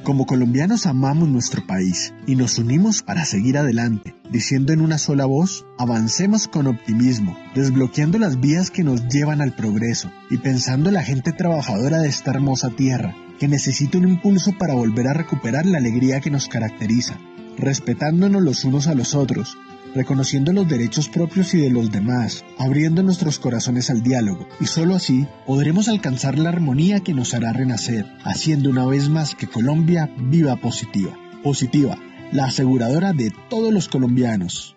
Como colombianos amamos nuestro país y nos unimos para seguir adelante, diciendo en una sola voz, avancemos con optimismo, desbloqueando las vías que nos llevan al progreso y pensando en la gente trabajadora de esta hermosa tierra, que necesita un impulso para volver a recuperar la alegría que nos caracteriza, respetándonos los unos a los otros, reconociendo los derechos propios y de los demás, abriendo nuestros corazones al diálogo, y solo así podremos alcanzar la armonía que nos hará renacer, haciendo una vez más que Colombia viva positiva. Positiva, la aseguradora de todos los colombianos.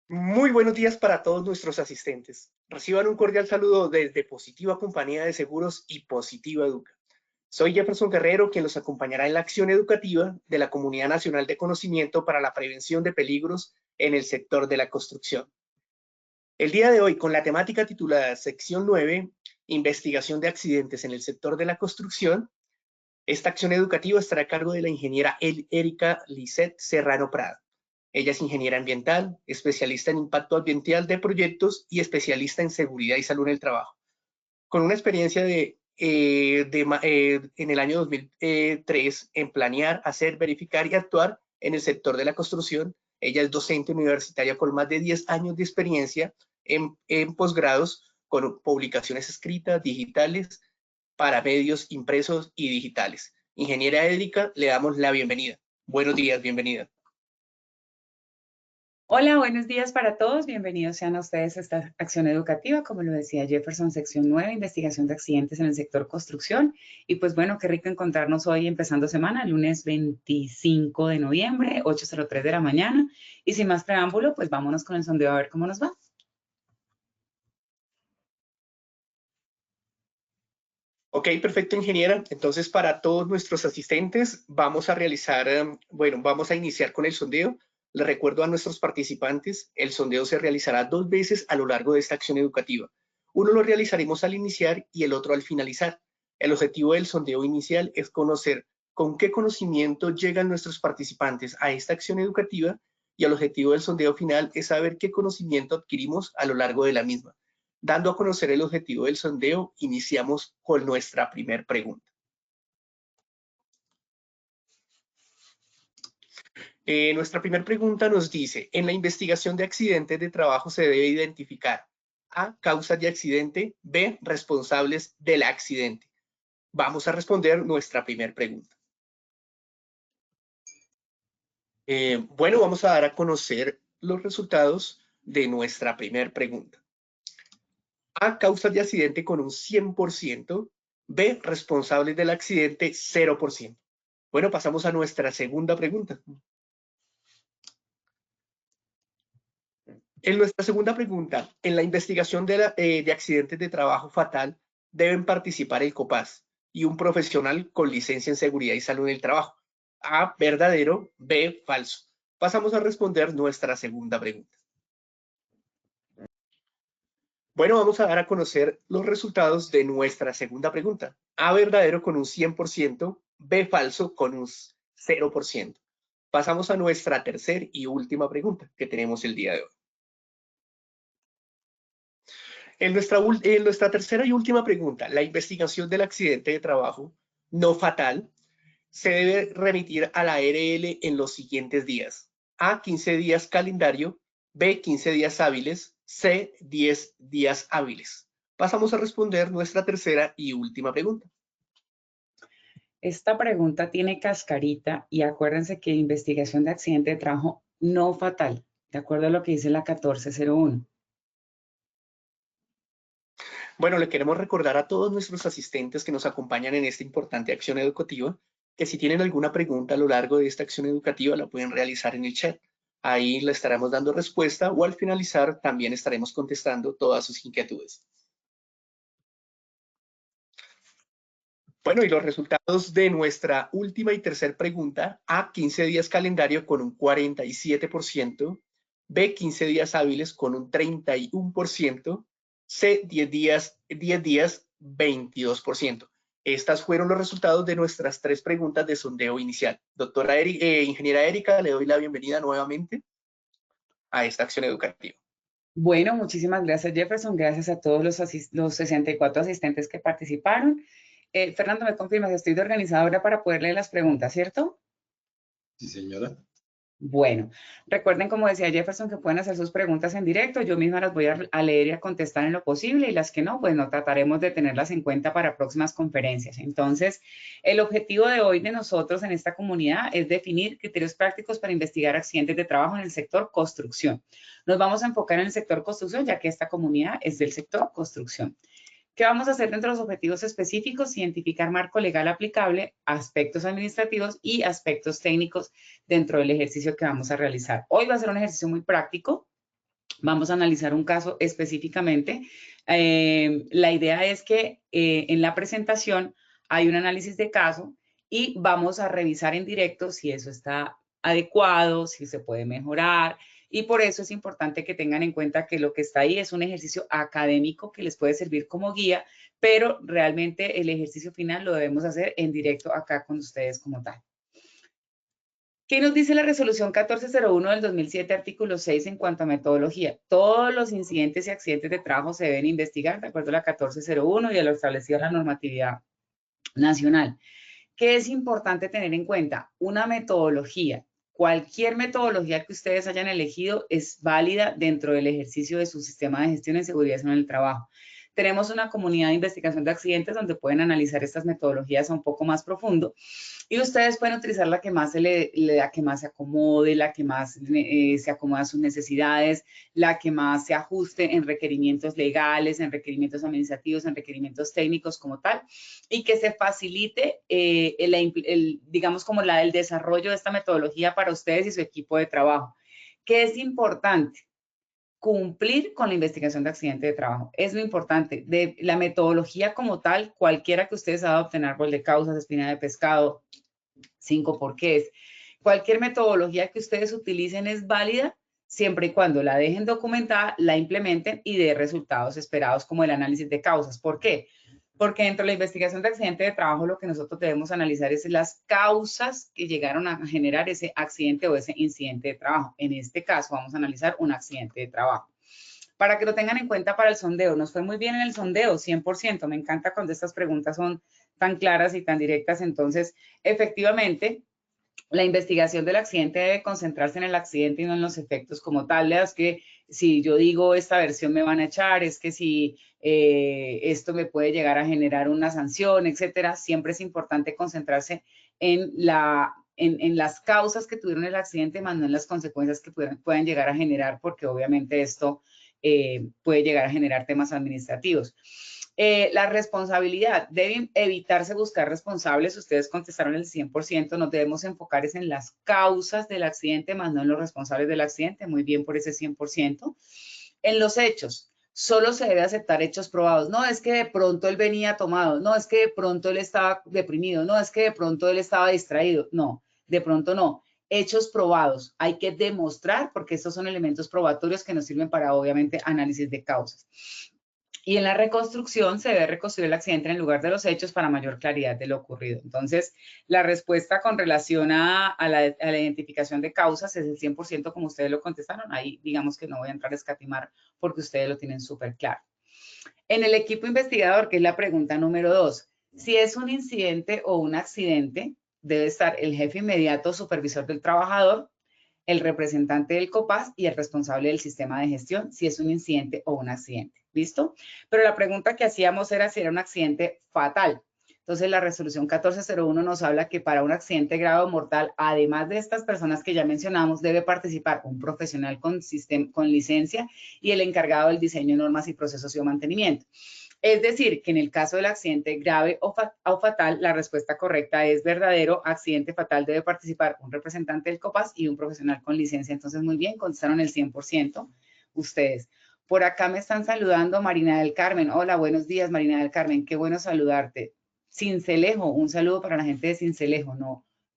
Muy buenos días para todos nuestros asistentes. Reciban un cordial saludo desde Positiva Compañía de Seguros y Positiva Educa. Soy Jefferson Guerrero, quien los acompañará en la acción educativa de la Comunidad Nacional de Conocimiento para la Prevención de Peligros en el sector de la construcción. El día de hoy, con la temática titulada Sección 9, Investigación de accidentes en el sector de la construcción, esta acción educativa estará a cargo de la ingeniera Erika Lisset Serrano Prada. Ella es ingeniera ambiental, especialista en impacto ambiental de proyectos y especialista en seguridad y salud en el trabajo. Con una experiencia en el año 2003 en planear, hacer, verificar y actuar en el sector de la construcción. Ella es docente universitaria con más de 10 años de experiencia en posgrados con publicaciones escritas, digitales, para medios impresos y digitales. Ingeniera Erika, le damos la bienvenida. Buenos días, bienvenida. Hola, buenos días para todos. Bienvenidos sean a ustedes a esta acción educativa, como lo decía Jefferson, sección 9, investigación de accidentes en el sector construcción. Y pues bueno, qué rico encontrarnos hoy empezando semana, lunes 25 de noviembre, 8:03 de la mañana. Y sin más preámbulo, pues vámonos con el sondeo a ver cómo nos va. Ok, perfecto, ingeniera. Entonces, para todos nuestros asistentes, vamos a realizar, vamos a iniciar con el sondeo. Les recuerdo a nuestros participantes, el sondeo se realizará 2 veces a lo largo de esta acción educativa. Uno lo realizaremos al iniciar y el otro al finalizar. El objetivo del sondeo inicial es conocer con qué conocimiento llegan nuestros participantes a esta acción educativa, y el objetivo del sondeo final es saber qué conocimiento adquirimos a lo largo de la misma. Dando a conocer el objetivo del sondeo, iniciamos con nuestra primera pregunta. Nuestra primera pregunta nos dice, en la investigación de accidentes de trabajo se debe identificar A, causas de accidente, B, responsables del accidente. Vamos a responder nuestra primera pregunta. Vamos a dar a conocer los resultados de nuestra primera pregunta. A, causas de accidente con un 100%, B, responsables del accidente 0%. Bueno, pasamos a nuestra segunda pregunta. En nuestra segunda pregunta, en la investigación de accidentes de trabajo fatal, deben participar el COPAS y un profesional con licencia en seguridad y salud en el trabajo. A, verdadero, B, falso. Pasamos a responder nuestra segunda pregunta. Bueno, vamos a dar a conocer los resultados de nuestra segunda pregunta. A, verdadero con un 100%, B, falso con un 0%. Pasamos a nuestra tercera y última pregunta que tenemos el día de hoy. En nuestra tercera y última pregunta, la investigación del accidente de trabajo no fatal se debe remitir a la ARL en los siguientes días. A, 15 días calendario, B, 15 días hábiles, C, 10 días hábiles. Pasamos a responder nuestra tercera y última pregunta. Esta pregunta tiene cascarita y acuérdense que investigación de accidente de trabajo no fatal, de acuerdo a lo que dice la 1401. Bueno, le queremos recordar a todos nuestros asistentes que nos acompañan en esta importante acción educativa que si tienen alguna pregunta a lo largo de esta acción educativa la pueden realizar en el chat. Ahí le estaremos dando respuesta o al finalizar también estaremos contestando todas sus inquietudes. Bueno, y los resultados de nuestra última y tercera pregunta, A, 15 días calendario con un 47%, B, 15 días hábiles con un 31%, C, 10 días, 22%. Estas fueron los resultados de nuestras 3 preguntas de sondeo inicial. Ingeniera Erika, le doy la bienvenida nuevamente a esta acción educativa. Bueno, muchísimas gracias Jefferson, gracias a todos los 64 asistentes que participaron. Fernando, me confirma que estoy de organizadora para poder leer las preguntas, ¿cierto? Sí, señora. Bueno, recuerden, como decía Jefferson, que pueden hacer sus preguntas en directo. Yo misma las voy a leer y a contestar en lo posible, y las que no, pues no, trataremos de tenerlas en cuenta para próximas conferencias. Entonces, el objetivo de hoy de nosotros en esta comunidad es definir criterios prácticos para investigar accidentes de trabajo en el sector construcción. Nos vamos a enfocar en el sector construcción, ya que esta comunidad es del sector construcción. ¿Qué vamos a hacer dentro de los objetivos específicos? Identificar marco legal aplicable, aspectos administrativos y aspectos técnicos dentro del ejercicio que vamos a realizar. Hoy va a ser un ejercicio muy práctico. Vamos a analizar un caso específicamente. La idea es que en la presentación hay un análisis de caso y vamos a revisar en directo si eso está adecuado, si se puede mejorar. Y por eso es importante que tengan en cuenta que lo que está ahí es un ejercicio académico que les puede servir como guía, pero realmente el ejercicio final lo debemos hacer en directo acá con ustedes como tal. ¿Qué nos dice la resolución 1401 del 2007, artículo 6, en cuanto a metodología? Todos los incidentes y accidentes de trabajo se deben investigar de acuerdo a la 1401 y a lo establecido en la normatividad nacional. ¿Qué es importante tener en cuenta? Una metodología. Cualquier metodología que ustedes hayan elegido es válida dentro del ejercicio de su sistema de gestión en seguridad en el trabajo. Tenemos una comunidad de investigación de accidentes donde pueden analizar estas metodologías a un poco más profundo. Y ustedes pueden utilizar la que más la que más se acomode, la que más se acomoda a sus necesidades, la que más se ajuste en requerimientos legales, en requerimientos administrativos, en requerimientos técnicos como tal, y que se facilite, digamos, como el desarrollo de esta metodología para ustedes y su equipo de trabajo. ¿Qué es importante? Cumplir con la investigación de accidente de trabajo. Es lo importante. De la metodología como tal, cualquiera que ustedes adopten, árbol de causas, espina de pescado, 5 porqués, cualquier metodología que ustedes utilicen es válida siempre y cuando la dejen documentada, la implementen y dé resultados esperados como el análisis de causas. ¿Por qué? Porque dentro de la investigación de accidente de trabajo lo que nosotros debemos analizar es las causas que llegaron a generar ese accidente o ese incidente de trabajo. En este caso vamos a analizar un accidente de trabajo. Para que lo tengan en cuenta para el sondeo, nos fue muy bien en el sondeo, 100%. Me encanta cuando estas preguntas son tan claras y tan directas. Entonces, efectivamente, la investigación del accidente debe concentrarse en el accidente y no en los efectos como tal. Es que si yo digo esta versión me van a echar, es que si esto me puede llegar a generar una sanción, etcétera. Siempre es importante concentrarse en las causas que tuvieron el accidente, más no en las consecuencias que pueden llegar a generar, porque obviamente esto puede llegar a generar temas administrativos. La responsabilidad, deben evitarse buscar responsables. Ustedes contestaron el 100%, nos debemos enfocar en las causas del accidente, más no en los responsables del accidente. Muy bien por ese 100%. En los hechos, solo se debe aceptar hechos probados. No es que de pronto él venía tomado, no es que de pronto él estaba deprimido, no es que de pronto él estaba distraído, no, de pronto no. Hechos probados, hay que demostrar, porque estos son elementos probatorios que nos sirven para, obviamente, análisis de causas. Y en la reconstrucción se debe reconstruir el accidente en el lugar de los hechos para mayor claridad de lo ocurrido. Entonces, la respuesta con relación a la identificación de causas es el 100% como ustedes lo contestaron. Ahí digamos que no voy a entrar a escatimar porque ustedes lo tienen súper claro. En el equipo investigador, que es la pregunta número 2, si es un incidente o un accidente, debe estar el jefe inmediato supervisor del trabajador, el representante del COPAS y el responsable del sistema de gestión, si es un incidente o un accidente. ¿Listo? Pero la pregunta que hacíamos era si era un accidente fatal. Entonces, la resolución 1401 nos habla que para un accidente grave o mortal, además de estas personas que ya mencionamos, debe participar un profesional con licencia y el encargado del diseño de normas y procesos de mantenimiento. Es decir, que en el caso del accidente grave o fatal, la respuesta correcta es verdadero. Accidente fatal debe participar un representante del COPAS y un profesional con licencia. Entonces, muy bien, contestaron el 100% ustedes. Por acá me están saludando Marina del Carmen. Hola, buenos días, Marina del Carmen. Qué bueno saludarte. Cincelejo, un saludo para la gente de Cincelejo.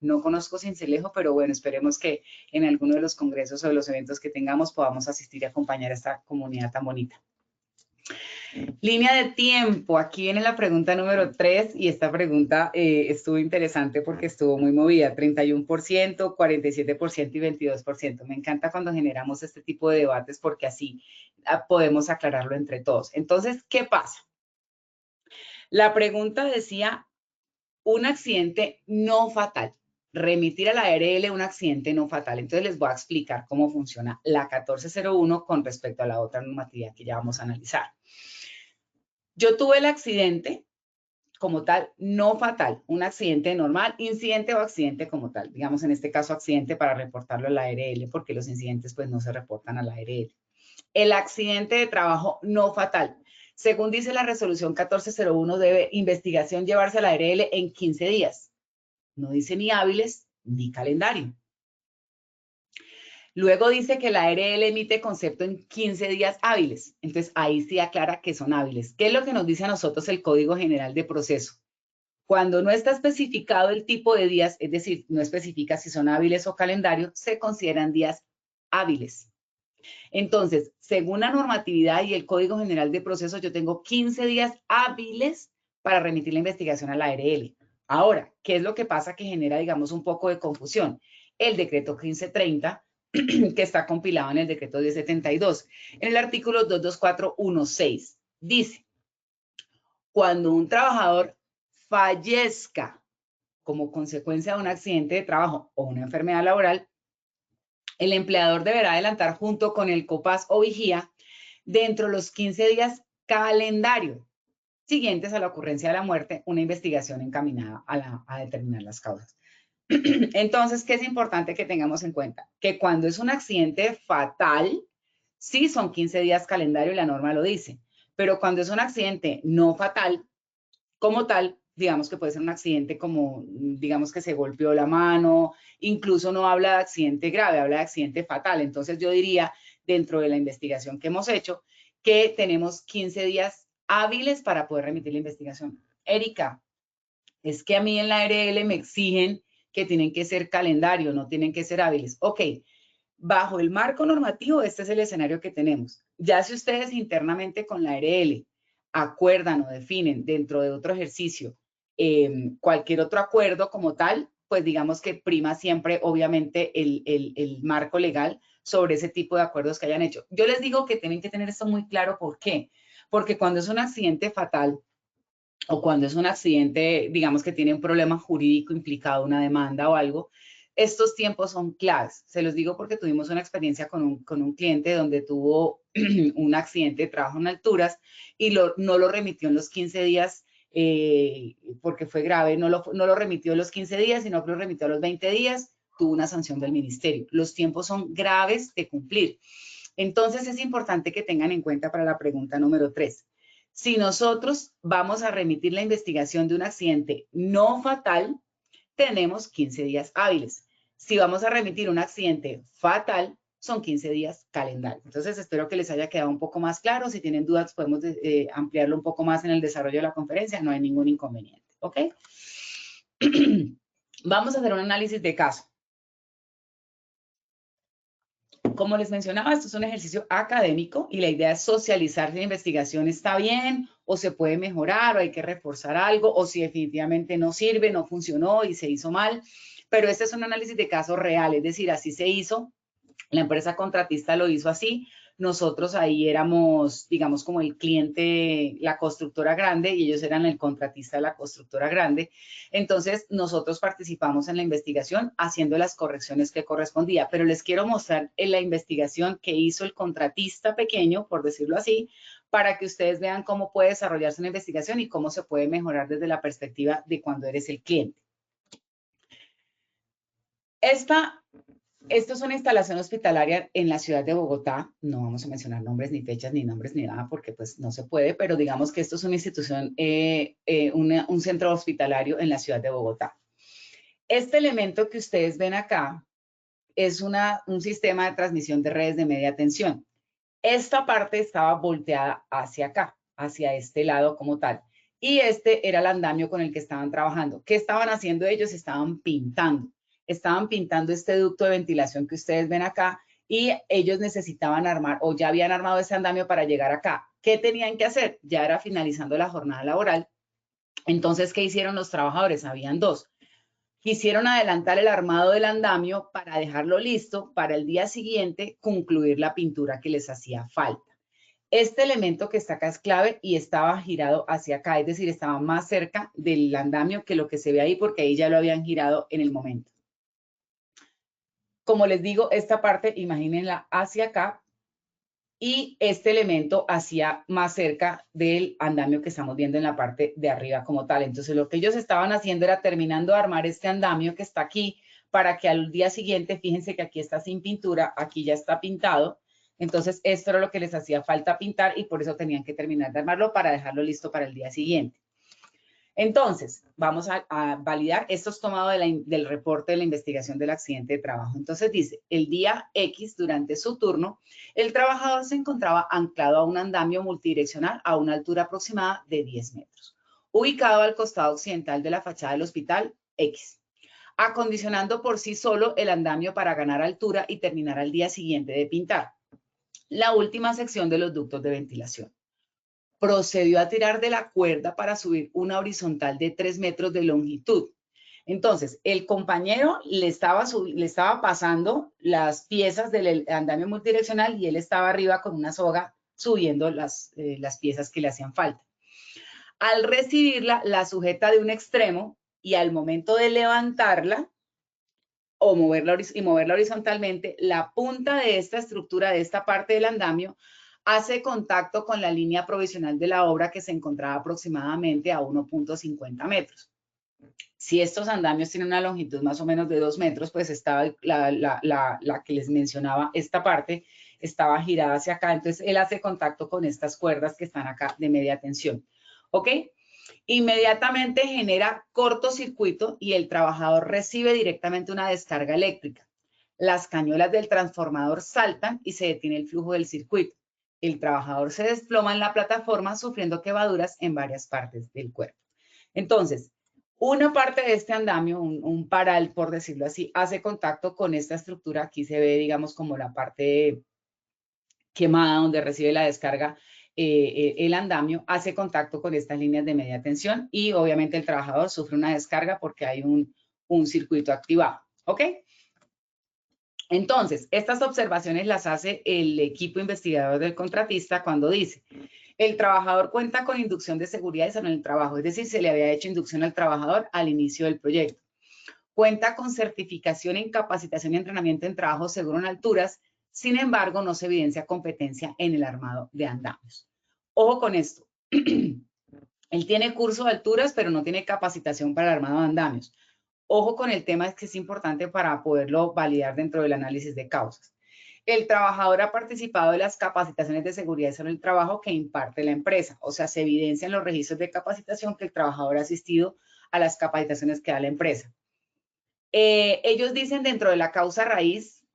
No conozco Cincelejo, pero bueno, esperemos que en alguno de los congresos o de los eventos que tengamos podamos asistir y acompañar a esta comunidad tan bonita. Línea de tiempo, aquí viene la pregunta número 3 y esta pregunta estuvo interesante porque estuvo muy movida, 31%, 47% y 22%. Me encanta cuando generamos este tipo de debates porque así podemos aclararlo entre todos. Entonces, ¿qué pasa? La pregunta decía, un accidente no fatal. Remitir a la ARL un accidente no fatal. Entonces les voy a explicar cómo funciona la 1401 con respecto a la otra normatividad que ya vamos a analizar. Yo tuve el accidente como tal, no fatal, un accidente normal, incidente o accidente como tal. Digamos, en este caso, accidente para reportarlo a la ARL, porque los incidentes pues no se reportan a la ARL. El accidente de trabajo no fatal. Según dice la resolución 1401, debe investigación llevarse a la ARL en 15 días. No dice ni hábiles ni calendario. Luego dice que la ARL emite concepto en 15 días hábiles. Entonces, ahí sí aclara que son hábiles. ¿Qué es lo que nos dice a nosotros el Código General de Proceso? Cuando no está especificado el tipo de días, es decir, no especifica si son hábiles o calendario, se consideran días hábiles. Entonces, según la normatividad y el Código General de Procesos, yo tengo 15 días hábiles para remitir la investigación a la ARL. Ahora, ¿qué es lo que pasa que genera, digamos, un poco de confusión? El decreto 1530, que está compilado en el decreto 1072. En el artículo 224.1.6 dice, cuando un trabajador fallezca como consecuencia de un accidente de trabajo o una enfermedad laboral, el empleador deberá adelantar junto con el COPAS o vigía dentro de los 15 días calendario siguientes a la ocurrencia de la muerte, una investigación encaminada a determinar las causas. Entonces, ¿qué es importante que tengamos en cuenta? Que cuando es un accidente fatal, sí son 15 días calendario y la norma lo dice, pero cuando es un accidente no fatal, como tal, digamos que puede ser un accidente como, digamos que se golpeó la mano, incluso no habla de accidente grave, habla de accidente fatal. Entonces yo diría, dentro de la investigación que hemos hecho, que tenemos 15 días hábiles para poder remitir la investigación. Erika, es que a mí en la ARL me exigen que tienen que ser calendario, no tienen que ser hábiles. Ok, bajo el marco normativo, este es el escenario que tenemos. Ya si ustedes internamente con la ARL acuerdan o definen dentro de otro ejercicio cualquier otro acuerdo como tal, pues digamos que prima siempre, obviamente, el marco legal sobre ese tipo de acuerdos que hayan hecho. Yo les digo que tienen que tener esto muy claro. ¿Por qué? Porque cuando es un accidente fatal o cuando es un accidente, digamos que tiene un problema jurídico implicado, una demanda o algo, estos tiempos son claves. Se los digo porque tuvimos una experiencia con un cliente donde tuvo un accidente de trabajo en alturas y no lo remitió en los 15 días porque fue grave, no lo remitió en los 15 días, sino que lo remitió a los 20 días, tuvo una sanción del ministerio. Los tiempos son graves de cumplir. Entonces es importante que tengan en cuenta para la pregunta número 3. Si nosotros vamos a remitir la investigación de un accidente no fatal, tenemos 15 días hábiles. Si vamos a remitir un accidente fatal, son 15 días calendario. Entonces, espero que les haya quedado un poco más claro. Si tienen dudas, podemos ampliarlo un poco más en el desarrollo de la conferencia. No hay ningún inconveniente. ¿Ok? Vamos a hacer un análisis de caso. Como les mencionaba, esto es un ejercicio académico y la idea es socializar si la investigación está bien o se puede mejorar o hay que reforzar algo o si definitivamente no sirve, no funcionó y se hizo mal. Pero este es un análisis de caso real, es decir, así se hizo. La empresa contratista lo hizo así. Nosotros ahí éramos, digamos, como el cliente, la constructora grande, y ellos eran el contratista de la constructora grande. Entonces, nosotros participamos en la investigación haciendo las correcciones que correspondía. Pero les quiero mostrar en la investigación que hizo el contratista pequeño, por decirlo así, para que ustedes vean cómo puede desarrollarse una investigación y cómo se puede mejorar desde la perspectiva de cuando eres el cliente. Esto es una instalación hospitalaria en la ciudad de Bogotá. No vamos a mencionar nombres, ni fechas, ni nombres, ni nada, porque pues no se puede, pero digamos que esto es una institución, un centro hospitalario en la ciudad de Bogotá. Este elemento que ustedes ven acá es un sistema de transmisión de redes de media tensión. Esta parte estaba volteada hacia acá, hacia este lado como tal. Y este era el andamio con el que estaban trabajando. ¿Qué estaban haciendo ellos? Estaban pintando este ducto de ventilación que ustedes ven acá y ellos necesitaban armar o ya habían armado ese andamio para llegar acá. ¿Qué tenían que hacer? Ya era finalizando la jornada laboral. Entonces, ¿qué hicieron los trabajadores? Habían dos. Quisieron adelantar el armado del andamio para dejarlo listo para el día siguiente concluir la pintura que les hacía falta. Este elemento que está acá es clave y estaba girado hacia acá, es decir, estaba más cerca del andamio que lo que se ve ahí porque ahí ya lo habían girado en el momento. Como les digo, esta parte, imagínenla hacia acá y este elemento hacia más cerca del andamio que estamos viendo en la parte de arriba como tal. Entonces, lo que ellos estaban haciendo era terminando de armar este andamio que está aquí para que al día siguiente, fíjense que aquí está sin pintura, aquí ya está pintado. Entonces, esto era lo que les hacía falta pintar y por eso tenían que terminar de armarlo para dejarlo listo para el día siguiente. Entonces, vamos a validar, esto es tomado del reporte de la investigación del accidente de trabajo. Entonces dice, el día X, durante su turno, el trabajador se encontraba anclado a un andamio multidireccional a una altura aproximada de 10 metros, ubicado al costado occidental de la fachada del hospital X, acondicionando por sí solo el andamio para ganar altura y terminar al día siguiente de pintar la última sección de los ductos de ventilación. Procedió a tirar de la cuerda para subir una horizontal de 3 metros de longitud. Entonces, el compañero le estaba pasando las piezas del andamio multidireccional y él estaba arriba con una soga subiendo las piezas que le hacían falta. Al recibirla, la sujeta de un extremo y al momento de levantarla o moverla horizontalmente, la punta de esta estructura, de esta parte del andamio, hace contacto con la línea provisional de la obra que se encontraba aproximadamente a 1.50 metros. Si estos andamios tienen una longitud más o menos de 2 metros, pues estaba la que les mencionaba, esta parte estaba girada hacia acá, entonces él hace contacto con estas cuerdas que están acá de media tensión, ¿ok? Inmediatamente genera cortocircuito y el trabajador recibe directamente una descarga eléctrica. Las cañuelas del transformador saltan y se detiene el flujo del circuito. El trabajador se desploma en la plataforma sufriendo quemaduras en varias partes del cuerpo. Entonces, una parte de este andamio, un paral, por decirlo así, hace contacto con esta estructura. Aquí se ve, digamos, como la parte quemada donde recibe la descarga. El andamio hace contacto con estas líneas de media tensión y obviamente el trabajador sufre una descarga porque hay un circuito activado. ¿Ok? Entonces, estas observaciones las hace el equipo investigador del contratista cuando dice, el trabajador cuenta con inducción de seguridad en el trabajo, es decir, se le había hecho inducción al trabajador al inicio del proyecto. Cuenta con certificación en capacitación y entrenamiento en trabajo seguro en alturas, sin embargo, no se evidencia competencia en el armado de andamios. Ojo con esto. Él tiene curso de alturas, pero no tiene capacitación para el armado de andamios. Ojo con el tema, es que es importante para poderlo validar dentro del análisis de causas. El trabajador ha participado de las capacitaciones de seguridad sobre el trabajo que imparte la empresa. O sea, se evidencia en los registros de capacitación que el trabajador ha asistido a las capacitaciones que da la empresa. Ellos dicen dentro de la causa raíz,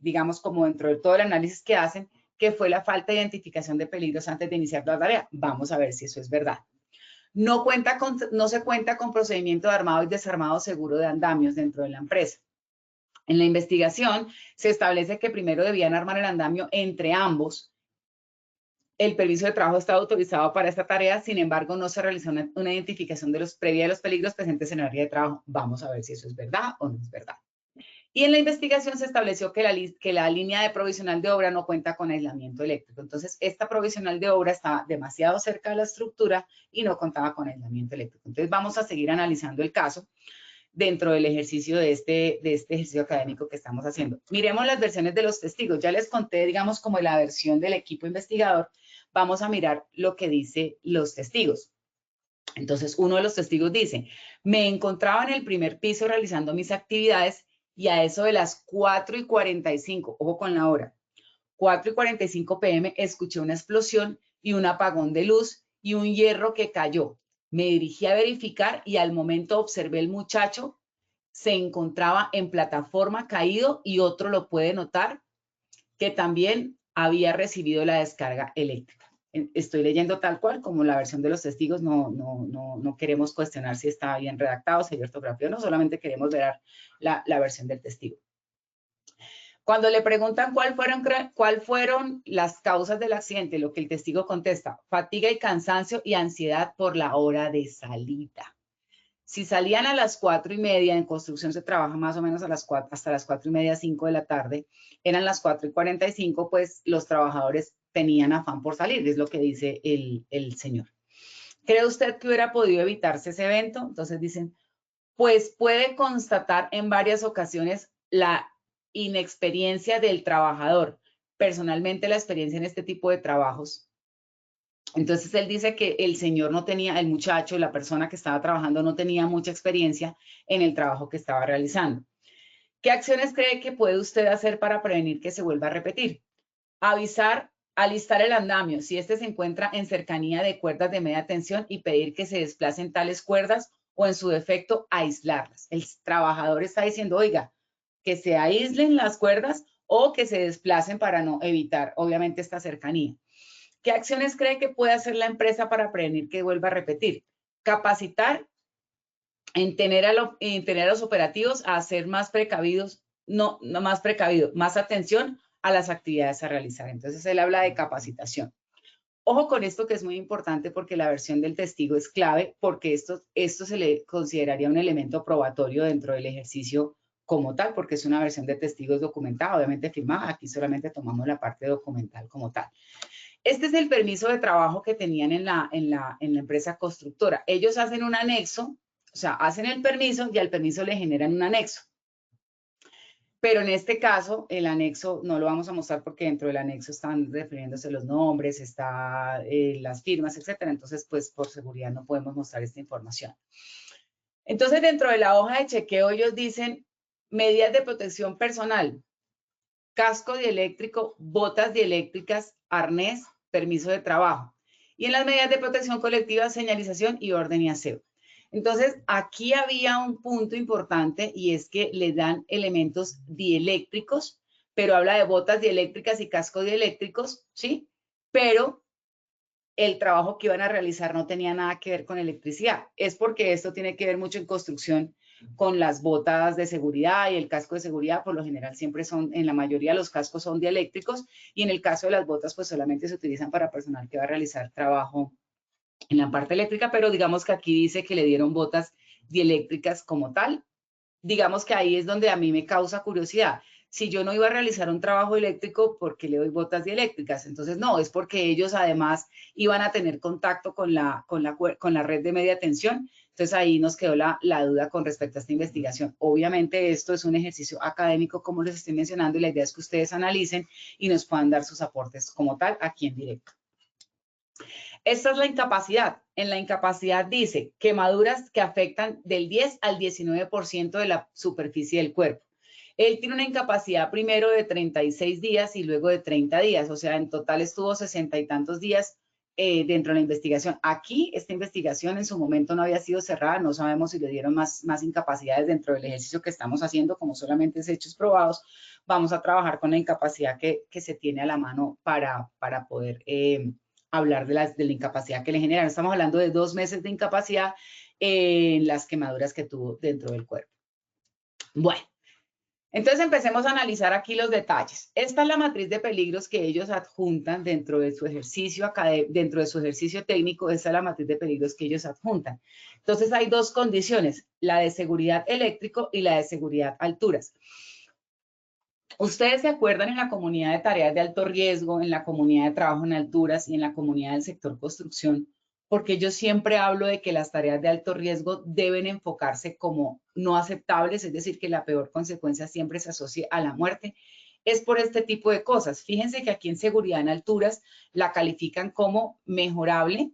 digamos como dentro de todo el análisis que hacen, que fue la falta de identificación de peligros antes de iniciar la tarea. Vamos a ver si eso es verdad. No se cuenta con procedimiento de armado y desarmado seguro de andamios dentro de la empresa. En la investigación se establece que primero debían armar el andamio entre ambos. El permiso de trabajo estaba autorizado para esta tarea, sin embargo, no se realizó una identificación previa de los peligros presentes en el área de trabajo. Vamos a ver si eso es verdad o no es verdad. Y en la investigación se estableció que la línea de provisional de obra no cuenta con aislamiento eléctrico. Entonces, esta provisional de obra estaba demasiado cerca de la estructura y no contaba con aislamiento eléctrico. Entonces, vamos a seguir analizando el caso dentro del ejercicio de este ejercicio académico que estamos haciendo. Miremos las versiones de los testigos. Ya les conté, digamos, como la versión del equipo investigador. Vamos a mirar lo que dicen los testigos. Entonces, uno de los testigos dice, me encontraba en el primer piso realizando mis actividades y a eso de las 4:45, ojo con la hora, 4:45 p.m. escuché una explosión y un apagón de luz y un hierro que cayó. Me dirigí a verificar y al momento observé el muchacho se encontraba en plataforma caído y otro lo puede notar que también había recibido la descarga eléctrica. Estoy leyendo tal cual como la versión de los testigos, no queremos cuestionar si está bien redactado, si hay ortografía o no, solamente queremos ver la versión del testigo. Cuando le preguntan cuál fueron las causas del accidente, lo que el testigo contesta, fatiga y cansancio y ansiedad por la hora de salida. Si salían a las 4:30, en construcción se trabaja más o menos hasta las 4:30, 5 de la tarde, eran las 4:45, pues los trabajadores tenían afán por salir, es lo que dice el señor. ¿Cree usted que hubiera podido evitarse ese evento? Entonces dicen, pues puede constatar en varias ocasiones la inexperiencia del trabajador. Personalmente, la experiencia en este tipo de trabajos. Entonces, él dice que el señor no tenía, el muchacho, la persona que estaba trabajando no tenía mucha experiencia en el trabajo que estaba realizando. ¿Qué acciones cree que puede usted hacer para prevenir que se vuelva a repetir? Avisar, alistar el andamio, si este se encuentra en cercanía de cuerdas de media tensión y pedir que se desplacen tales cuerdas o en su defecto aislarlas. El trabajador está diciendo, oiga, que se aíslen las cuerdas o que se desplacen para no evitar, obviamente, esta cercanía. ¿Qué acciones cree que puede hacer la empresa para prevenir que vuelva a repetir? Capacitar en tener a los operativos a ser más precavidos, no más precavidos, más atención a las actividades a realizar. Entonces, él habla de capacitación. Ojo con esto que es muy importante porque la versión del testigo es clave porque esto se le consideraría un elemento probatorio dentro del ejercicio como tal, porque es una versión de testigos documentada, obviamente firmada. Aquí solamente tomamos la parte documental como tal. Este es el permiso de trabajo que tenían en la empresa constructora. Ellos hacen un anexo, o sea, hacen el permiso y al permiso le generan un anexo. Pero en este caso, el anexo no lo vamos a mostrar porque dentro del anexo están refiriéndose los nombres, está las firmas, etcétera. Entonces, pues por seguridad no podemos mostrar esta información. Entonces, dentro de la hoja de chequeo, ellos dicen medidas de protección personal, casco dieléctrico, botas dieléctricas, arnés, permiso de trabajo. Y en las medidas de protección colectiva, señalización y orden y aseo. Entonces, aquí había un punto importante y es que le dan elementos dieléctricos, pero habla de botas dieléctricas y casco dieléctricos, ¿sí? Pero el trabajo que iban a realizar no tenía nada que ver con electricidad. Es porque esto tiene que ver mucho en construcción con las botas de seguridad y el casco de seguridad, por lo general siempre son, en la mayoría de los cascos son dieléctricos y en el caso de las botas pues solamente se utilizan para personal que va a realizar trabajo en la parte eléctrica, pero digamos que aquí dice que le dieron botas dieléctricas como tal. Digamos que ahí es donde a mí me causa curiosidad. Si yo no iba a realizar un trabajo eléctrico, ¿por qué le doy botas dieléctricas? Entonces, no, es porque ellos además iban a tener contacto con la red de media tensión. Entonces, ahí nos quedó la duda con respecto a esta investigación. Obviamente, esto es un ejercicio académico, como les estoy mencionando, y la idea es que ustedes analicen y nos puedan dar sus aportes como tal aquí en directo. Esta es la incapacidad. En la incapacidad dice quemaduras que afectan del 10 al 19% de la superficie del cuerpo. Él tiene una incapacidad primero de 36 días y luego de 30 días, o sea, en total estuvo 60 y tantos días dentro de la investigación. Aquí, esta investigación en su momento no había sido cerrada, no sabemos si le dieron más incapacidades dentro del ejercicio que estamos haciendo, como solamente es hechos probados. Vamos a trabajar con la incapacidad que se tiene a la mano para poder hablar de la incapacidad que le generan. Estamos hablando de 2 meses de incapacidad en las quemaduras que tuvo dentro del cuerpo. Bueno, entonces empecemos a analizar aquí los detalles. Esta es la matriz de peligros que ellos adjuntan dentro de su ejercicio técnico. Esta es la matriz de peligros que ellos adjuntan. Entonces hay 2 condiciones, la de seguridad eléctrico y la de seguridad alturas. Ustedes se acuerdan en la comunidad de tareas de alto riesgo, en la comunidad de trabajo en alturas y en la comunidad del sector construcción, porque yo siempre hablo de que las tareas de alto riesgo deben enfocarse como no aceptables, es decir, que la peor consecuencia siempre se asocie a la muerte. Es por este tipo de cosas. Fíjense que aquí en seguridad en alturas la califican como mejorable,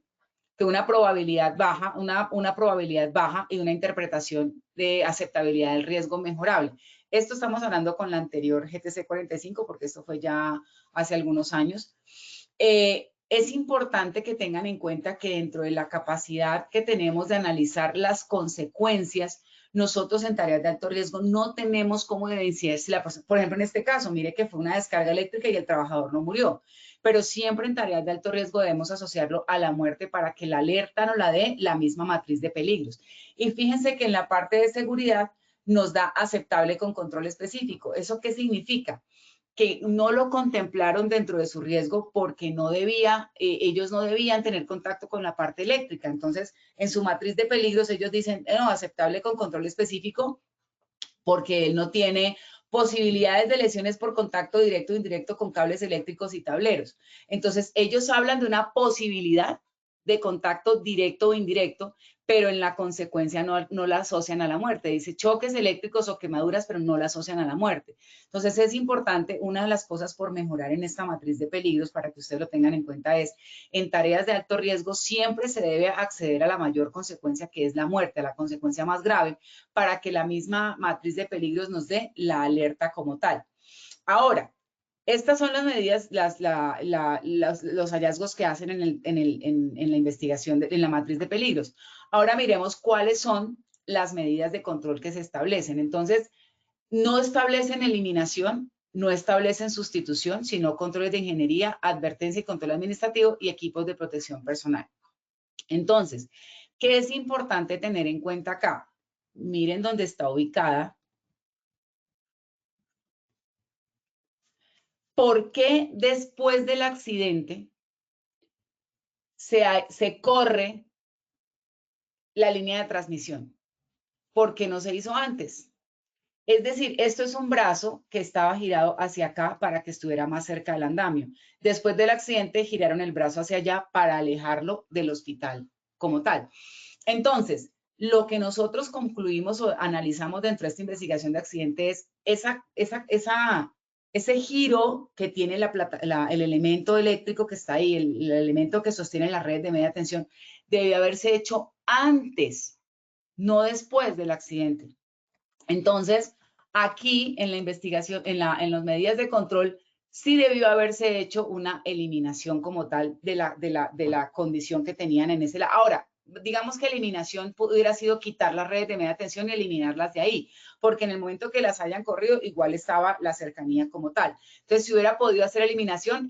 que una probabilidad baja, una probabilidad baja y una interpretación de aceptabilidad del riesgo mejorable. Esto estamos hablando con la anterior GTC 45 porque esto fue ya hace algunos años. Es importante que tengan en cuenta que dentro de la capacidad que tenemos de analizar las consecuencias, nosotros en tareas de alto riesgo no tenemos cómo evidenciar si la persona, por ejemplo, en este caso, mire que fue una descarga eléctrica y el trabajador no murió, pero siempre en tareas de alto riesgo debemos asociarlo a la muerte para que la alerta nos la dé la misma matriz de peligros. Y fíjense que en la parte de seguridad nos da aceptable con control específico. ¿Eso qué significa? Que no lo contemplaron dentro de su riesgo porque ellos no debían tener contacto con la parte eléctrica. Entonces, en su matriz de peligros, ellos dicen, no, aceptable con control específico porque él no tiene posibilidades de lesiones por contacto directo o indirecto con cables eléctricos y tableros. Entonces, ellos hablan de una posibilidad de contacto directo o indirecto, pero en la consecuencia no la asocian a la muerte. Dice choques eléctricos o quemaduras, pero no la asocian a la muerte. Entonces, es importante, una de las cosas por mejorar en esta matriz de peligros, para que ustedes lo tengan en cuenta, es en tareas de alto riesgo siempre se debe acceder a la mayor consecuencia, que es la muerte, a la consecuencia más grave, para que la misma matriz de peligros nos dé la alerta como tal. Ahora, estas son las medidas, los hallazgos que hacen en la investigación, en la matriz de peligros. Ahora miremos cuáles son las medidas de control que se establecen. Entonces, no establecen eliminación, no establecen sustitución, sino controles de ingeniería, advertencia y control administrativo y equipos de protección personal. Entonces, ¿qué es importante tener en cuenta acá? Miren dónde está ubicada. ¿Por qué después del accidente se corre la línea de transmisión? ¿Por qué no se hizo antes? Es decir, esto es un brazo que estaba girado hacia acá para que estuviera más cerca del andamio. Después del accidente giraron el brazo hacia allá para alejarlo del hospital como tal. Entonces, lo que nosotros concluimos o analizamos dentro de esta investigación de accidente es ese giro que tiene el elemento eléctrico que está ahí, el elemento que sostiene la red de media tensión, debe haberse hecho antes, no después del accidente. Entonces, aquí en la investigación, en las medidas de control, sí debió haberse hecho una eliminación como tal de la condición que tenían en ese lado. Ahora, digamos que eliminación hubiera sido quitar las redes de media tensión y eliminarlas de ahí, porque en el momento que las hayan corrido, igual estaba la cercanía como tal. Entonces, si hubiera podido hacer eliminación,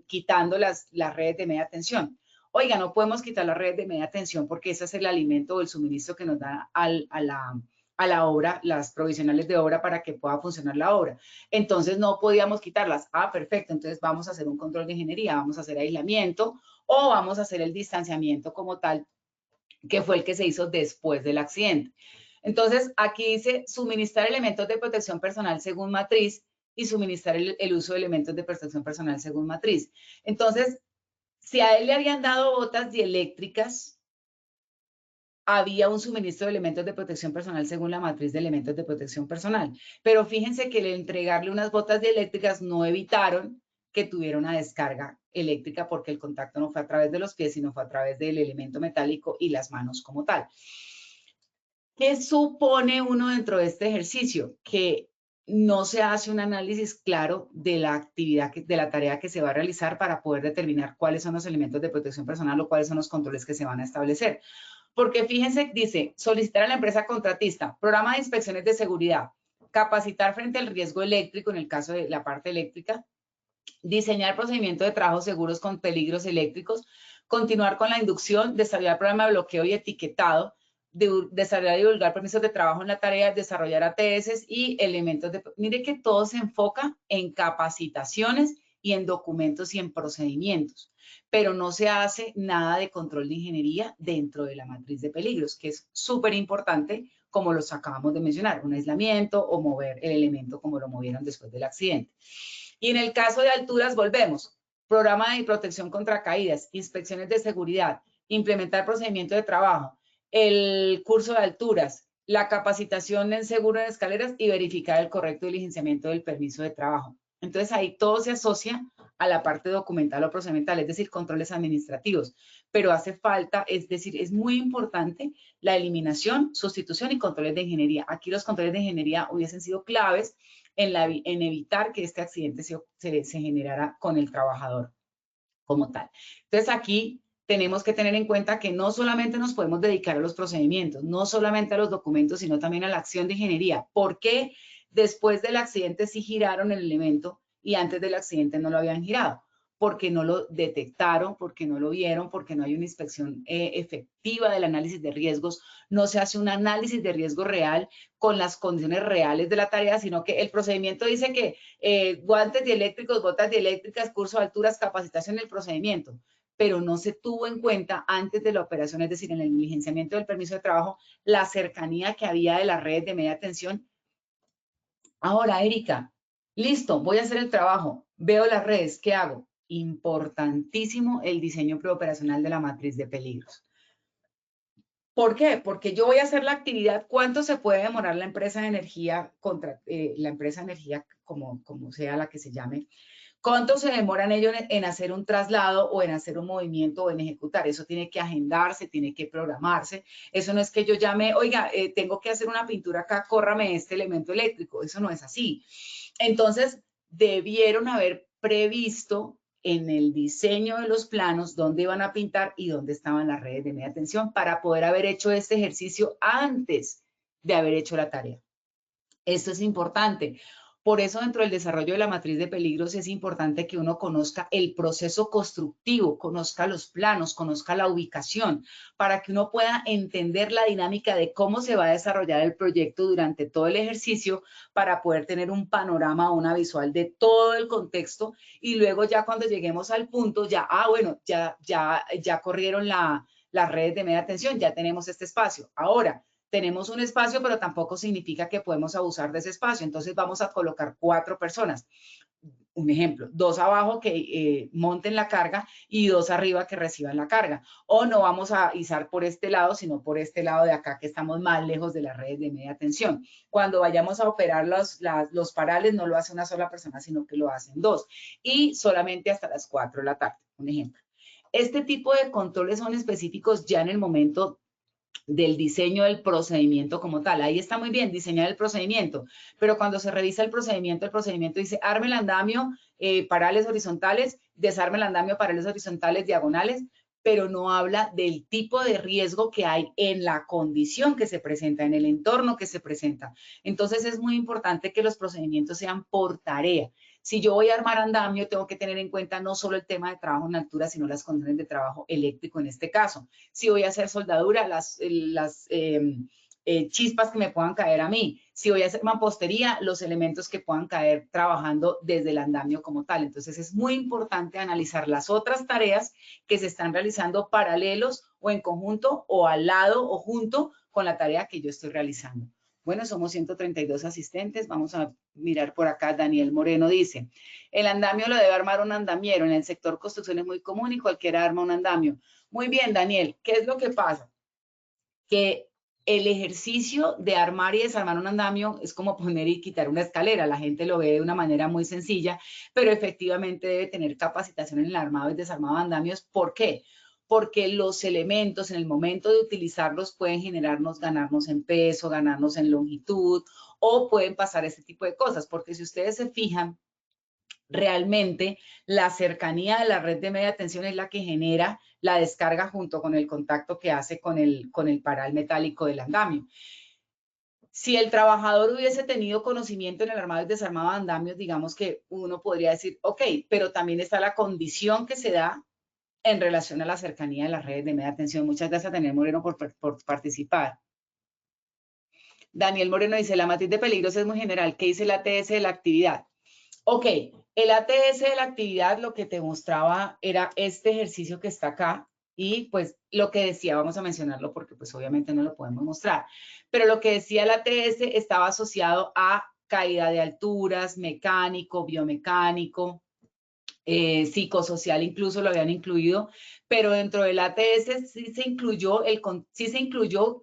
quitando las redes de media tensión. Oiga, no podemos quitar las redes de media tensión porque ese es el alimento o el suministro que nos da a la obra, las provisionales de obra para que pueda funcionar la obra. Entonces no podíamos quitarlas. Ah, perfecto, entonces vamos a hacer un control de ingeniería, vamos a hacer aislamiento o vamos a hacer el distanciamiento como tal, que fue el que se hizo después del accidente. Entonces aquí dice suministrar elementos de protección personal según matriz y suministrar el uso de elementos de protección personal según matriz. Entonces, si a él le habían dado botas dieléctricas, había un suministro de elementos de protección personal según la matriz de elementos de protección personal. Pero fíjense que el entregarle unas botas dieléctricas no evitaron que tuviera una descarga eléctrica porque el contacto no fue a través de los pies, sino fue a través del elemento metálico y las manos como tal. ¿Qué supone uno dentro de este ejercicio? Que no se hace un análisis claro de la actividad, de la tarea que se va a realizar para poder determinar cuáles son los elementos de protección personal o cuáles son los controles que se van a establecer. Porque fíjense, dice, solicitar a la empresa contratista, programa de inspecciones de seguridad, capacitar frente al riesgo eléctrico en el caso de la parte eléctrica, diseñar procedimientos de trabajo seguros con peligros eléctricos, continuar con la inducción, desarrollar programa de bloqueo y etiquetado, desarrollar y divulgar permisos de trabajo en la tarea, desarrollar ATS y elementos de... Mire que todo se enfoca en capacitaciones y en documentos y en procedimientos, pero no se hace nada de control de ingeniería dentro de la matriz de peligros, que es súper importante, como los acabamos de mencionar, un aislamiento o mover el elemento como lo movieron después del accidente. Y en el caso de alturas, volvemos, programa de protección contra caídas, inspecciones de seguridad, implementar procedimiento de trabajo, el curso de alturas, la capacitación en seguro en escaleras y verificar el correcto diligenciamiento del permiso de trabajo. Entonces ahí todo se asocia a la parte documental o procedimental, es decir, controles administrativos, pero hace falta, es decir, es muy importante la eliminación, sustitución y controles de ingeniería. Aquí los controles de ingeniería hubiesen sido claves en evitar que este accidente se generara con el trabajador como tal. Entonces aquí tenemos que tener en cuenta que no solamente nos podemos dedicar a los procedimientos, no solamente a los documentos, sino también a la acción de ingeniería. ¿Por qué después del accidente sí giraron el elemento y antes del accidente no lo habían girado? Porque no lo detectaron, porque no lo vieron, porque no hay una inspección efectiva del análisis de riesgos, no se hace un análisis de riesgo real con las condiciones reales de la tarea, sino que el procedimiento dice que guantes dieléctricos, botas dieléctricas, curso de alturas, capacitación del procedimiento, pero no se tuvo en cuenta antes de la operación, es decir, en el diligenciamiento del permiso de trabajo, la cercanía que había de las redes de media tensión Ahora, Erika, listo, voy a hacer el trabajo, veo las redes, ¿qué hago? Importantísimo el diseño preoperacional de la matriz de peligros. ¿Por qué? Porque yo voy a hacer la actividad, ¿cuánto se puede demorar la empresa de energía, como sea la que se llame? ¿Cuánto se demoran ellos en hacer un traslado o en hacer un movimiento o en ejecutar? Eso tiene que agendarse, tiene que programarse. Eso no es que yo llame, oiga, tengo que hacer una pintura acá, córrame este elemento eléctrico. Eso no es así. Entonces, debieron haber previsto en el diseño de los planos dónde iban a pintar y dónde estaban las redes de media tensión para poder haber hecho este ejercicio antes de haber hecho la tarea. Esto es importante. Por eso, dentro del desarrollo de la matriz de peligros, es importante que uno conozca el proceso constructivo, conozca los planos, conozca la ubicación, para que uno pueda entender la dinámica de cómo se va a desarrollar el proyecto durante todo el ejercicio, para poder tener un panorama o una visual de todo el contexto. Y luego ya cuando lleguemos al punto, bueno, ya corrieron las redes de media tensión, ya tenemos este espacio. Ahora, tenemos un espacio, pero tampoco significa que podemos abusar de ese espacio. Entonces vamos a colocar 4 personas. Un ejemplo, 2 abajo que monten la carga y 2 arriba que reciban la carga. O no vamos a izar por este lado, sino por este lado de acá que estamos más lejos de las redes de media tensión. Cuando vayamos a operar los parales, no lo hace una sola persona, sino que lo hacen 2. Y solamente hasta las 4 de la tarde, un ejemplo. Este tipo de controles son específicos ya en el momento del diseño del procedimiento como tal. Ahí está muy bien, diseñar el procedimiento, pero cuando se revisa el procedimiento dice arme el andamio, parales horizontales, desarme el andamio, parales horizontales, diagonales, pero no habla del tipo de riesgo que hay en la condición que se presenta, en el entorno que se presenta. Entonces es muy importante que los procedimientos sean por tarea. Si yo voy a armar andamio, tengo que tener en cuenta no solo el tema de trabajo en altura, sino las condiciones de trabajo eléctrico en este caso. Si voy a hacer soldadura, las chispas que me puedan caer a mí. Si voy a hacer mampostería, los elementos que puedan caer trabajando desde el andamio como tal. Entonces es muy importante analizar las otras tareas que se están realizando paralelos o en conjunto o al lado o junto con la tarea que yo estoy realizando. Bueno, somos 132 asistentes. Vamos a mirar por acá. Daniel Moreno dice, el andamio lo debe armar un andamiero. En el sector construcción es muy común y cualquiera arma un andamio. Muy bien, Daniel. ¿Qué es lo que pasa? Que el ejercicio de armar y desarmar un andamio es como poner y quitar una escalera. La gente lo ve de una manera muy sencilla, pero efectivamente debe tener capacitación en el armado y desarmado de andamios. ¿Por qué? Porque los elementos en el momento de utilizarlos pueden ganarnos en peso, ganarnos en longitud, o pueden pasar este tipo de cosas. Porque si ustedes se fijan, realmente la cercanía de la red de media tensión es la que genera la descarga junto con el contacto que hace con el paral metálico del andamio. Si el trabajador hubiese tenido conocimiento en el armado y desarmado de andamios, digamos que uno podría decir, ok, pero también está la condición que se da en relación a la cercanía de las redes de media tensión. Muchas gracias, Daniel Moreno, por participar. Daniel Moreno dice, la matriz de peligros es muy general. ¿Qué dice el ATS de la actividad? Ok, el ATS de la actividad lo que te mostraba era este ejercicio que está acá y pues lo que decía, vamos a mencionarlo porque pues obviamente no lo podemos mostrar, pero lo que decía el ATS estaba asociado a caída de alturas, mecánico, biomecánico, psicosocial incluso lo habían incluido, pero dentro del ATS sí se incluyó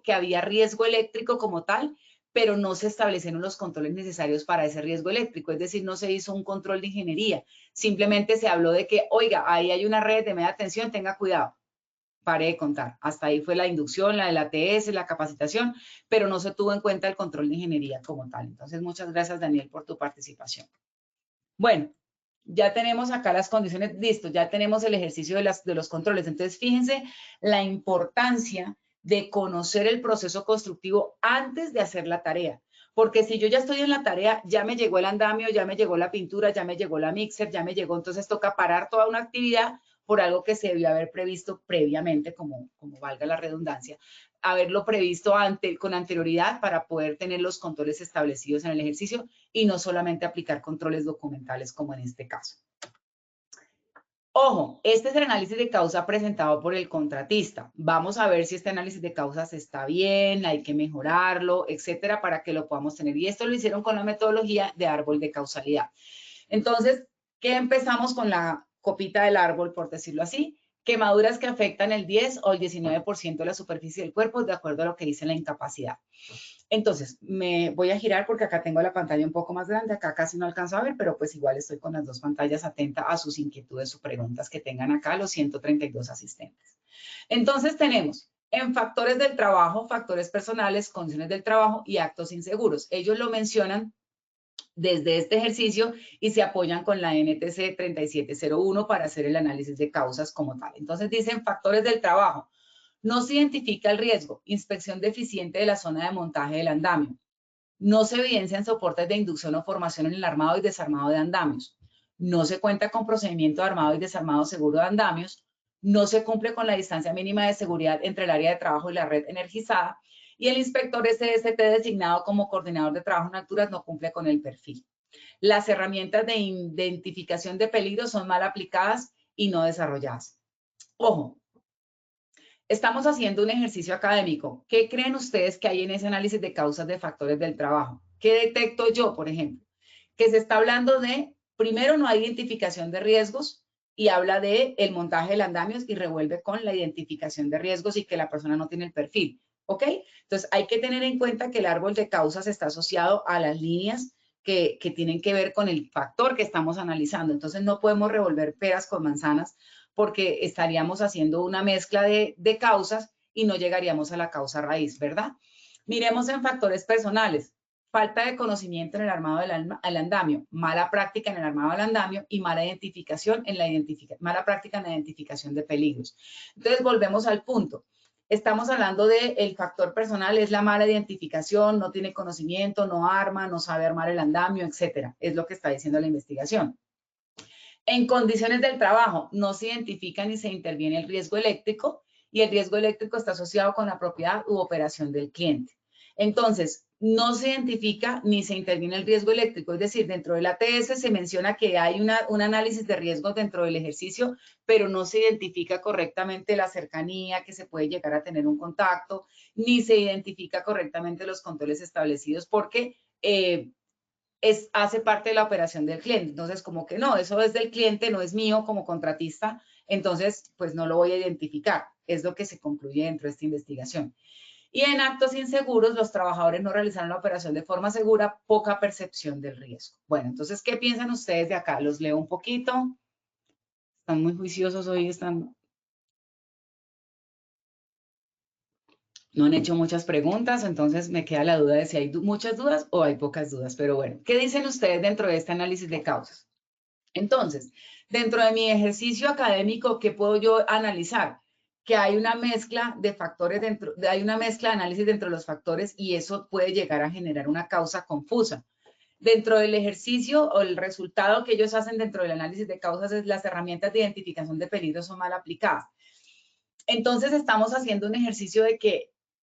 que había riesgo eléctrico como tal, pero no se establecieron los controles necesarios para ese riesgo eléctrico, es decir, no se hizo un control de ingeniería, simplemente se habló de que, oiga, ahí hay una red de media tensión, tenga cuidado. Pare de contar. Hasta ahí fue la inducción, la del ATS, la capacitación, pero no se tuvo en cuenta el control de ingeniería como tal. Entonces, muchas gracias, Daniel, por tu participación. Bueno, ya tenemos acá las condiciones, listo, ya tenemos el ejercicio de los controles. Entonces, fíjense la importancia de conocer el proceso constructivo antes de hacer la tarea. Porque si yo ya estoy en la tarea, ya me llegó el andamio, ya me llegó la pintura, ya me llegó la mixer, ya me llegó, entonces toca parar toda una actividad por algo que se debió haber previsto previamente, como valga la redundancia, haberlo previsto con anterioridad para poder tener los controles establecidos en el ejercicio y no solamente aplicar controles documentales como en este caso. Ojo, este es el análisis de causa presentado por el contratista. Vamos a ver si este análisis de causas está bien, hay que mejorarlo, etcétera, para que lo podamos tener. Y esto lo hicieron con la metodología de árbol de causalidad. Entonces, ¿qué empezamos con la copita del árbol, por decirlo así? Quemaduras que afectan el 10 o el 19% de la superficie del cuerpo, de acuerdo a lo que dice la incapacidad. Entonces, me voy a girar porque acá tengo la pantalla un poco más grande, acá casi no alcanzo a ver, pero pues igual estoy con las dos pantallas atenta a sus inquietudes o preguntas que tengan acá los 132 asistentes. Entonces tenemos en factores del trabajo, factores personales, condiciones del trabajo y actos inseguros. Ellos lo mencionan desde este ejercicio y se apoyan con la NTC 3701 para hacer el análisis de causas como tal. Entonces dicen factores del trabajo. No se identifica el riesgo, inspección deficiente de la zona de montaje del andamio. No se evidencian soportes de inducción o formación en el armado y desarmado de andamios. No se cuenta con procedimiento de armado y desarmado seguro de andamios. No se cumple con la distancia mínima de seguridad entre el área de trabajo y la red energizada. Y el inspector SST designado como coordinador de trabajo en alturas no cumple con el perfil. Las herramientas de identificación de peligros son mal aplicadas y no desarrolladas. Ojo, estamos haciendo un ejercicio académico. ¿Qué creen ustedes que hay en ese análisis de causas de factores del trabajo? ¿Qué detecto yo, por ejemplo? Que se está hablando de, primero, no hay identificación de riesgos y habla de el montaje del andamios y revuelve con la identificación de riesgos y que la persona no tiene el perfil. ¿Ok? Entonces, hay que tener en cuenta que el árbol de causas está asociado a las líneas que tienen que ver con el factor que estamos analizando. Entonces, no podemos revolver peras con manzanas porque estaríamos haciendo una mezcla de causas y no llegaríamos a la causa raíz, ¿verdad? Miremos en factores personales. Falta de conocimiento en el armado del andamio, mala práctica en el armado del andamio y mala identificación en mala práctica en la identificación de peligros. Entonces, volvemos al punto. Estamos hablando del factor personal, es la mala identificación, no tiene conocimiento, no arma, no sabe armar el andamio, etcétera. Es lo que está diciendo la investigación. En condiciones del trabajo, no se identifica ni se interviene el riesgo eléctrico y el riesgo eléctrico está asociado con la propiedad u operación del cliente. Entonces, no se identifica ni se interviene el riesgo eléctrico, es decir, dentro del ATS se menciona que hay un análisis de riesgos dentro del ejercicio, pero no se identifica correctamente la cercanía que se puede llegar a tener un contacto, ni se identifica correctamente los controles establecidos porque hace parte de la operación del cliente. Entonces, como que no, eso es del cliente, no es mío como contratista, entonces, pues no lo voy a identificar. Es lo que se concluye dentro de esta investigación. Y en actos inseguros, los trabajadores no realizaron la operación de forma segura, poca percepción del riesgo. Bueno, entonces, ¿qué piensan ustedes de acá? Los leo un poquito. Están muy juiciosos hoy, no han hecho muchas preguntas, entonces me queda la duda de si hay muchas dudas o hay pocas dudas. Pero bueno, ¿qué dicen ustedes dentro de este análisis de causas? Entonces, dentro de mi ejercicio académico, ¿qué puedo yo analizar? Que hay una mezcla de factores hay una mezcla de análisis dentro de los factores y eso puede llegar a generar una causa confusa. Dentro del ejercicio o el resultado que ellos hacen dentro del análisis de causas es las herramientas de identificación de peligros son mal aplicadas. Entonces, estamos haciendo un ejercicio de que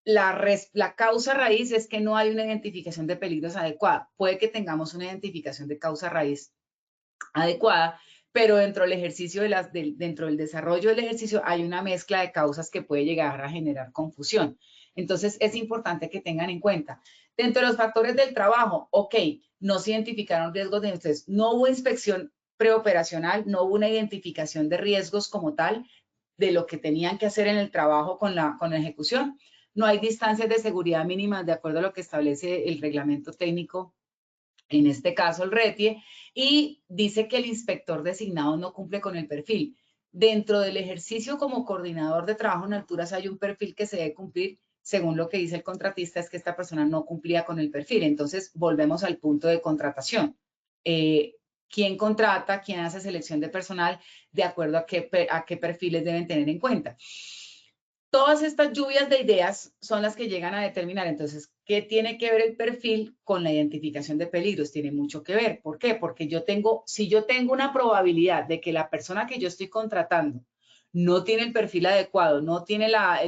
la causa raíz es que no hay una identificación de peligros adecuada. Puede que tengamos una identificación de causa raíz adecuada, pero dentro del ejercicio dentro del desarrollo del ejercicio hay una mezcla de causas que puede llegar a generar confusión. Entonces, es importante que tengan en cuenta. Dentro de los factores del trabajo, ok, no se identificaron riesgos de ustedes, no hubo inspección preoperacional, no hubo una identificación de riesgos como tal, de lo que tenían que hacer en el trabajo con la ejecución. No hay distancias de seguridad mínimas de acuerdo a lo que establece el reglamento técnico, en este caso el RETIE, y dice que el inspector designado no cumple con el perfil. Dentro del ejercicio como coordinador de trabajo en alturas hay un perfil que se debe cumplir, según lo que dice el contratista, es que esta persona no cumplía con el perfil. Entonces, volvemos al punto de contratación. ¿Quién contrata? ¿Quién hace selección de personal? De acuerdo a qué perfiles deben tener en cuenta. Todas estas lluvias de ideas son las que llegan a determinar, entonces, ¿qué tiene que ver el perfil con la identificación de peligros? Tiene mucho que ver. ¿Por qué? Porque si yo tengo una probabilidad de que la persona que yo estoy contratando no tiene el perfil adecuado, no tiene la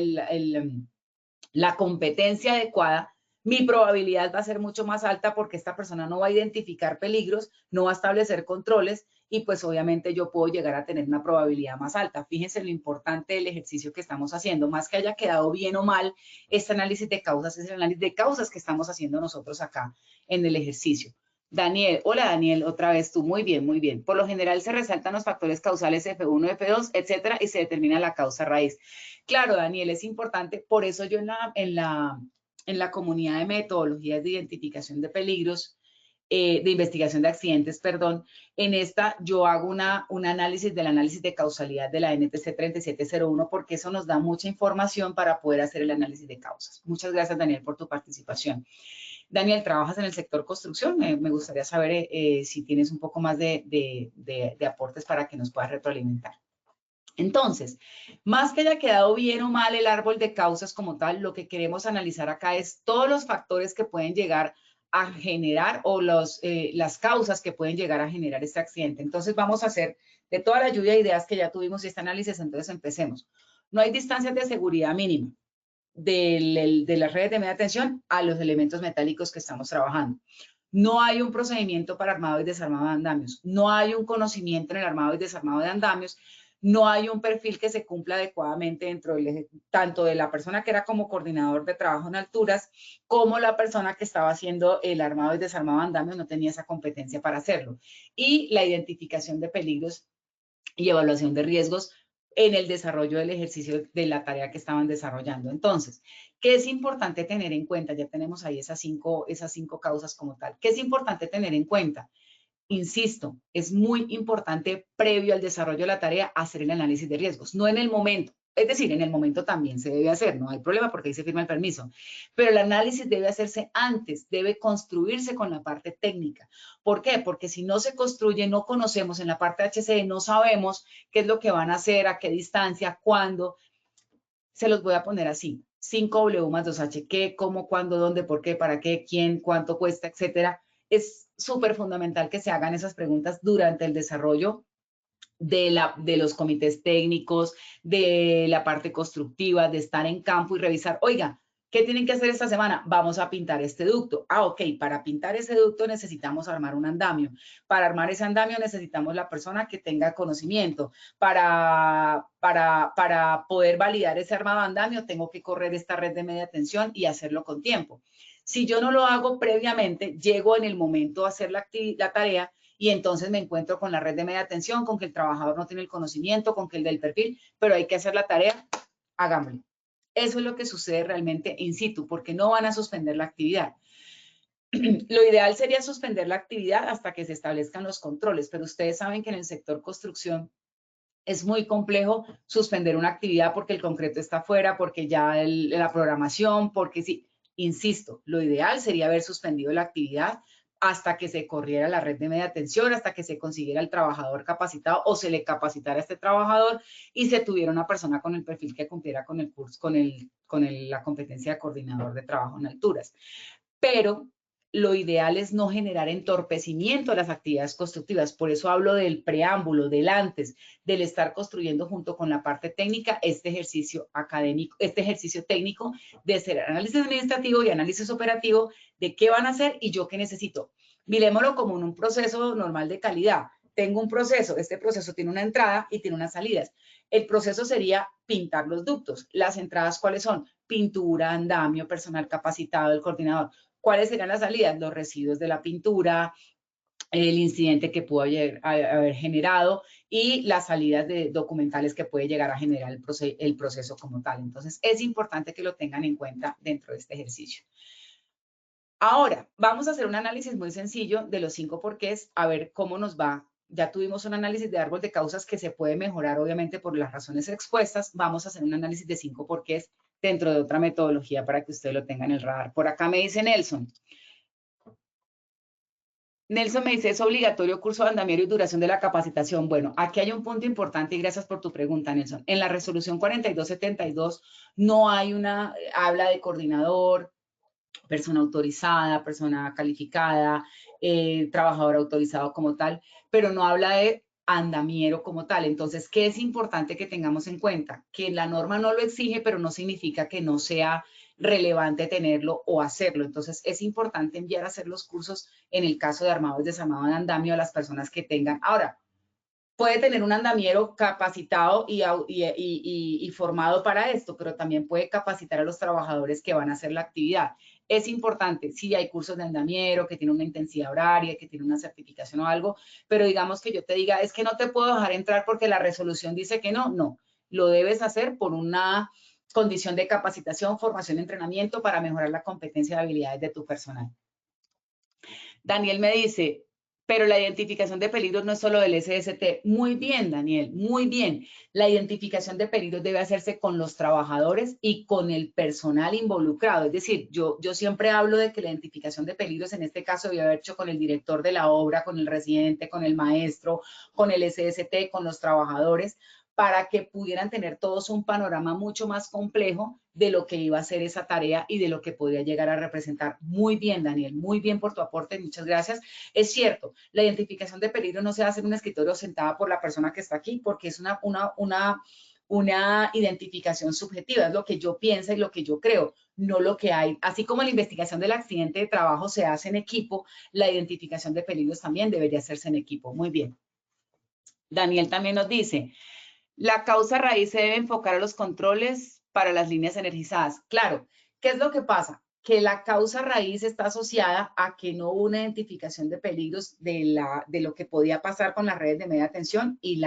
competencia adecuada, mi probabilidad va a ser mucho más alta porque esta persona no va a identificar peligros, no va a establecer controles y pues obviamente yo puedo llegar a tener una probabilidad más alta. Fíjense lo importante del ejercicio que estamos haciendo, más que haya quedado bien o mal, este análisis de causas es el análisis de causas que estamos haciendo nosotros acá en el ejercicio. Daniel, hola Daniel, otra vez tú, muy bien, muy bien. Por lo general se resaltan los factores causales F1, F2, etcétera, y se determina la causa raíz. Claro, Daniel, es importante, por eso yo en la comunidad de metodologías de identificación de peligros, de investigación de accidentes, perdón, en esta yo hago un análisis del análisis de causalidad de la NTC 3701 porque eso nos da mucha información para poder hacer el análisis de causas. Muchas gracias, Daniel, por tu participación. Daniel, trabajas en el sector construcción. Me gustaría saber si tienes un poco más de aportes para que nos puedas retroalimentar. Entonces, más que haya quedado bien o mal el árbol de causas como tal, lo que queremos analizar acá es todos los factores que pueden llegar a generar o las causas que pueden llegar a generar este accidente. Entonces, vamos a hacer de toda la lluvia de ideas que ya tuvimos y este análisis, entonces empecemos. No hay distancias de seguridad mínima de las redes de media tensión a los elementos metálicos que estamos trabajando. No hay un procedimiento para armado y desarmado de andamios. No hay un conocimiento en el armado y desarmado de andamios. No hay un perfil que se cumpla adecuadamente dentro del, tanto de la persona que era como coordinador de trabajo en alturas, como la persona que estaba haciendo el armado y desarmado de andamios no tenía esa competencia para hacerlo. Y la identificación de peligros y evaluación de riesgos en el desarrollo del ejercicio de la tarea que estaban desarrollando. Entonces, ¿qué es importante tener en cuenta? Ya tenemos ahí esas cinco causas como tal. ¿Qué es importante tener en cuenta? Insisto, es muy importante previo al desarrollo de la tarea hacer el análisis de riesgos, no en el momento. Es decir, en el momento también se debe hacer, no hay problema porque ahí se firma el permiso. Pero el análisis debe hacerse antes, debe construirse con la parte técnica. ¿Por qué? Porque si no se construye, no conocemos en la parte HCE, no sabemos qué es lo que van a hacer, a qué distancia, cuándo. Se los voy a poner así. 5W más 2H, qué, cómo, cuándo, dónde, por qué, para qué, quién, cuánto cuesta, etcétera. Es súper fundamental que se hagan esas preguntas durante el desarrollo de los comités técnicos, de la parte constructiva, de estar en campo y revisar, oiga, ¿qué tienen que hacer esta semana? Vamos a pintar este ducto. Ah, ok, para pintar ese ducto necesitamos armar un andamio. Para armar ese andamio necesitamos la persona que tenga conocimiento. Para poder validar ese armado andamio tengo que correr esta red de media tensión y hacerlo con tiempo. Si yo no lo hago previamente, llego en el momento a hacer la tarea y entonces me encuentro con la red de media tensión, con que el trabajador no tiene el conocimiento, con que el del perfil, pero hay que hacer la tarea, hagámoslo. Eso es lo que sucede realmente in situ, porque no van a suspender la actividad. Lo ideal sería suspender la actividad hasta que se establezcan los controles, pero ustedes saben que en el sector construcción es muy complejo suspender una actividad porque el concreto está afuera, porque ya la programación, porque sí, insisto, lo ideal sería haber suspendido la actividad hasta que se corriera la red de media tensión, hasta que se consiguiera el trabajador capacitado o se le capacitara a este trabajador y se tuviera una persona con el perfil que cumpliera con el curso, la competencia de coordinador de trabajo en alturas. Pero lo ideal es no generar entorpecimiento a las actividades constructivas. Por eso hablo del preámbulo, del antes, del estar construyendo junto con la parte técnica este ejercicio académico, este ejercicio técnico de hacer análisis administrativo y análisis operativo de qué van a hacer y yo qué necesito. Mirémoslo como en un proceso normal de calidad. Tengo un proceso, este proceso tiene una entrada y tiene unas salidas. El proceso sería pintar los ductos. Las entradas, ¿cuáles son? Pintura, andamio, personal capacitado, el coordinador. ¿Cuáles serían las salidas? Los residuos de la pintura, el incidente que pudo haber generado y las salidas documentales que puede llegar a generar el proceso como tal. Entonces, es importante que lo tengan en cuenta dentro de este ejercicio. Ahora, vamos a hacer un análisis muy sencillo de los 5 porqués, a ver cómo nos va. Ya tuvimos un análisis de árbol de causas que se puede mejorar, obviamente, por las razones expuestas. Vamos a hacer un análisis de 5 porqués dentro de otra metodología para que ustedes lo tengan en el radar. Por acá me dice Nelson. Nelson me dice, ¿es obligatorio curso de andamiario y duración de la capacitación? Bueno, aquí hay un punto importante y gracias por tu pregunta, Nelson. En la resolución 4272 no hay habla de coordinador, persona autorizada, persona calificada, trabajador autorizado como tal, pero no habla de andamiero como tal. Entonces, ¿qué es importante que tengamos en cuenta? Que la norma no lo exige, pero no significa que no sea relevante tenerlo o hacerlo. Entonces, es importante enviar a hacer los cursos en el caso de armado y desarmado de andamio a las personas que tengan. Ahora, puede tener un andamiero capacitado y formado para esto, pero también puede capacitar a los trabajadores que van a hacer la actividad. Es importante, sí hay cursos de andamiero que tienen una intensidad horaria, que tienen una certificación o algo, pero digamos que yo te diga, es que no te puedo dejar entrar porque la resolución dice que no, no. Lo debes hacer por una condición de capacitación, formación, entrenamiento para mejorar la competencia y habilidades de tu personal. Daniel me dice, pero la identificación de peligros no es solo del SST. Muy bien, Daniel, muy bien. La identificación de peligros debe hacerse con los trabajadores y con el personal involucrado. Es decir, yo siempre hablo de que la identificación de peligros en este caso debe haber hecho con el director de la obra, con el residente, con el maestro, con el SST, con los trabajadores, para que pudieran tener todos un panorama mucho más complejo de lo que iba a ser esa tarea y de lo que podría llegar a representar. Muy bien, Daniel, muy bien por tu aporte, muchas gracias. Es cierto, la identificación de peligro no se hace en un escritorio sentada por la persona que está aquí, porque es una identificación subjetiva, es lo que yo pienso y lo que yo creo, no lo que hay. Así como la investigación del accidente de trabajo se hace en equipo, la identificación de peligros también debería hacerse en equipo. Muy bien. Daniel también nos dice, la causa raíz se debe enfocar a los controles para las líneas energizadas. Claro, ¿qué es lo que pasa? Que la causa raíz está asociada a que no hubo una identificación de peligros de lo que podía pasar con las redes de media tensión y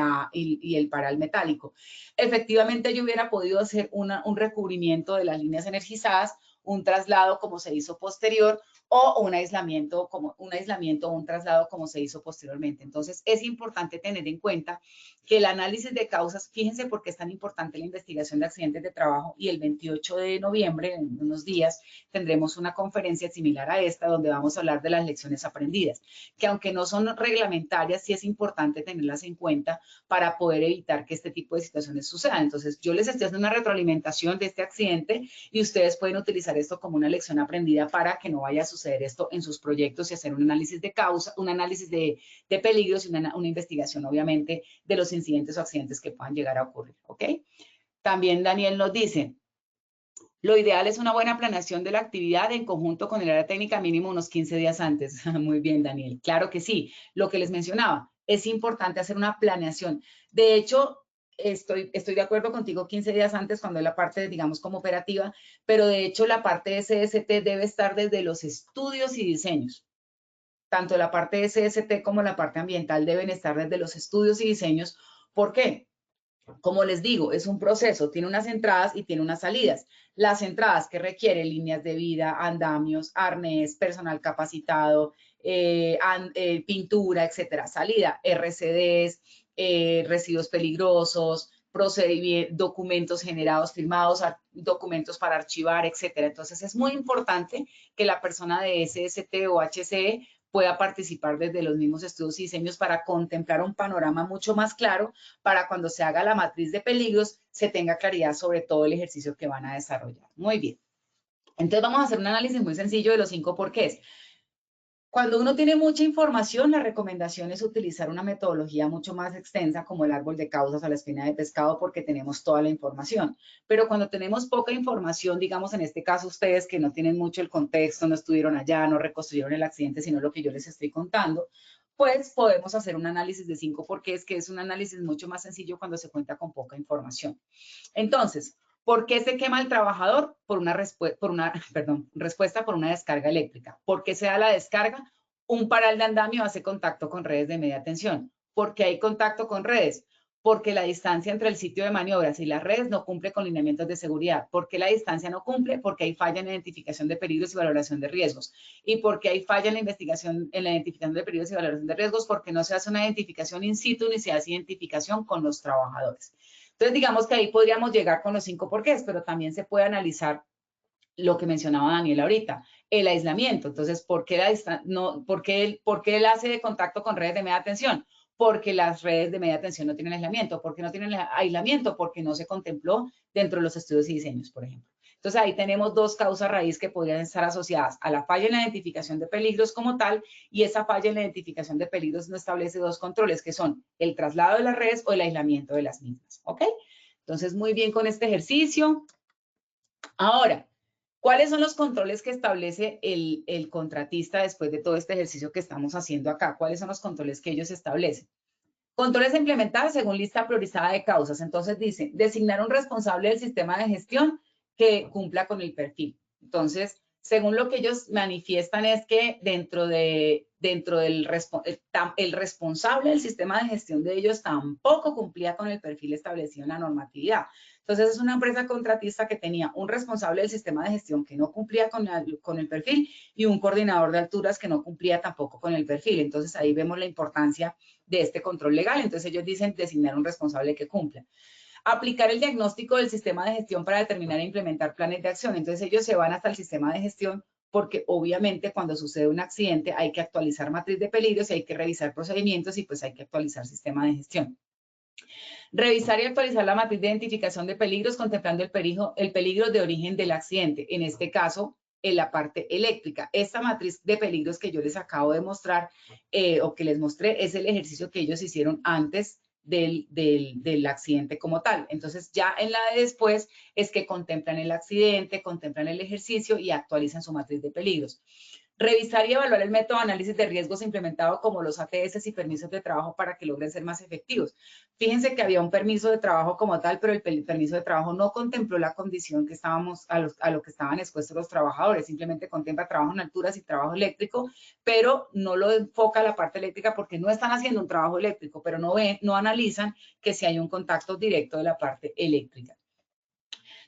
el paral metálico. Efectivamente, yo hubiera podido hacer un recubrimiento de las líneas energizadas, un traslado como se hizo posterior, o un aislamiento o un traslado como se hizo posteriormente. Entonces, es importante tener en cuenta que el análisis de causas, fíjense por qué es tan importante la investigación de accidentes de trabajo, y el 28 de noviembre, en unos días, tendremos una conferencia similar a esta donde vamos a hablar de las lecciones aprendidas, que aunque no son reglamentarias, sí es importante tenerlas en cuenta para poder evitar que este tipo de situaciones sucedan. Entonces, yo les estoy haciendo una retroalimentación de este accidente y ustedes pueden utilizar esto como una lección aprendida para que no vaya a suceder esto en sus proyectos y hacer un análisis de causa, un análisis de peligros y una investigación, obviamente, de los incidentes o accidentes que puedan llegar a ocurrir, ¿ok? También Daniel nos dice, lo ideal es una buena planeación de la actividad en conjunto con el área técnica mínimo unos 15 días antes. Muy bien, Daniel. Claro que sí. Lo que les mencionaba, es importante hacer una planeación. De hecho, estoy de acuerdo contigo 15 días antes cuando es la parte, digamos, como operativa, pero de hecho la parte de SST debe estar desde los estudios y diseños. Tanto la parte de SST como la parte ambiental deben estar desde los estudios y diseños. ¿Por qué? Como les digo, es un proceso, tiene unas entradas y tiene unas salidas. Las entradas que requieren líneas de vida, andamios, arnés, personal capacitado, pintura, etcétera. Salida, RCDs, residuos peligrosos, documentos generados, firmados, documentos para archivar, etcétera. Entonces, es muy importante que la persona de SST o HCE pueda participar desde los mismos estudios y diseños para contemplar un panorama mucho más claro para cuando se haga la matriz de peligros se tenga claridad sobre todo el ejercicio que van a desarrollar. Muy bien. Entonces vamos a hacer un análisis muy sencillo de los 5 porqués. Cuando uno tiene mucha información, la recomendación es utilizar una metodología mucho más extensa como el árbol de causas o la espina de pescado porque tenemos toda la información. Pero cuando tenemos poca información, digamos en este caso ustedes que no tienen mucho el contexto, no estuvieron allá, no reconstruyeron el accidente, sino lo que yo les estoy contando, pues podemos hacer un análisis de 5 porqués, que es un análisis mucho más sencillo cuando se cuenta con poca información. Entonces, ¿por qué se quema el trabajador? Por una respuesta por una descarga eléctrica. ¿Por qué se da la descarga? Un paral de andamio hace contacto con redes de media tensión. ¿Por qué hay contacto con redes? Porque la distancia entre el sitio de maniobras y las redes no cumple con lineamientos de seguridad. ¿Por qué la distancia no cumple? Porque hay falla en la identificación de peligros y valoración de riesgos. ¿Y por qué hay falla en la investigación, en la identificación de peligros y valoración de riesgos? Porque no se hace una identificación in situ ni se hace identificación con los trabajadores. Entonces, digamos que ahí podríamos llegar con los 5 porqués, pero también se puede analizar lo que mencionaba Daniel ahorita, el aislamiento. Entonces, ¿por qué él hace de contacto con redes de media tensión? Porque las redes de media tensión no tienen aislamiento. ¿Por qué no tienen aislamiento? Porque no se contempló dentro de los estudios y diseños, por ejemplo. Entonces, ahí tenemos 2 causas raíz que podrían estar asociadas a la falla en la identificación de peligros como tal, y esa falla en la identificación de peligros no establece 2 controles, que son el traslado de las redes o el aislamiento de las mismas, ¿ok? Entonces, muy bien con este ejercicio. Ahora, ¿Cuáles son los controles que establece el contratista después de todo este ejercicio que estamos haciendo acá? ¿Cuáles son los controles que ellos establecen? Controles a implementar según lista priorizada de causas. Entonces dice, designar un responsable del sistema de gestión que cumpla con el perfil. Entonces, según lo que ellos manifiestan es que el responsable del sistema de gestión de ellos tampoco cumplía con el perfil establecido en la normatividad. Entonces, es una empresa contratista que tenía un responsable del sistema de gestión que no cumplía con el perfil y un coordinador de alturas que no cumplía tampoco con el perfil. Entonces, ahí vemos la importancia de este control legal. Entonces, ellos dicen designar un responsable que cumpla. Aplicar el diagnóstico del sistema de gestión para determinar e implementar planes de acción. Entonces, ellos se van hasta el sistema de gestión porque obviamente cuando sucede un accidente hay que actualizar matriz de peligros y hay que revisar procedimientos y pues hay que actualizar sistema de gestión. Revisar y actualizar la matriz de identificación de peligros contemplando el peligro de origen del accidente. En este caso, en la parte eléctrica. Esta matriz de peligros que yo les acabo de mostrar o que les mostré es el ejercicio que ellos hicieron antes del accidente como tal. Entonces, ya en la de después es que contemplan el accidente, contemplan el ejercicio y actualizan su matriz de peligros. Revisar y evaluar el método de análisis de riesgos implementado como los ATS y permisos de trabajo para que logren ser más efectivos. Fíjense que había un permiso de trabajo como tal, pero el permiso de trabajo no contempló la condición que estábamos, a lo que estaban expuestos los trabajadores. Simplemente contempla trabajo en alturas y trabajo eléctrico, pero no lo enfoca a la parte eléctrica porque no están haciendo un trabajo eléctrico, pero no analizan que si hay un contacto directo de la parte eléctrica.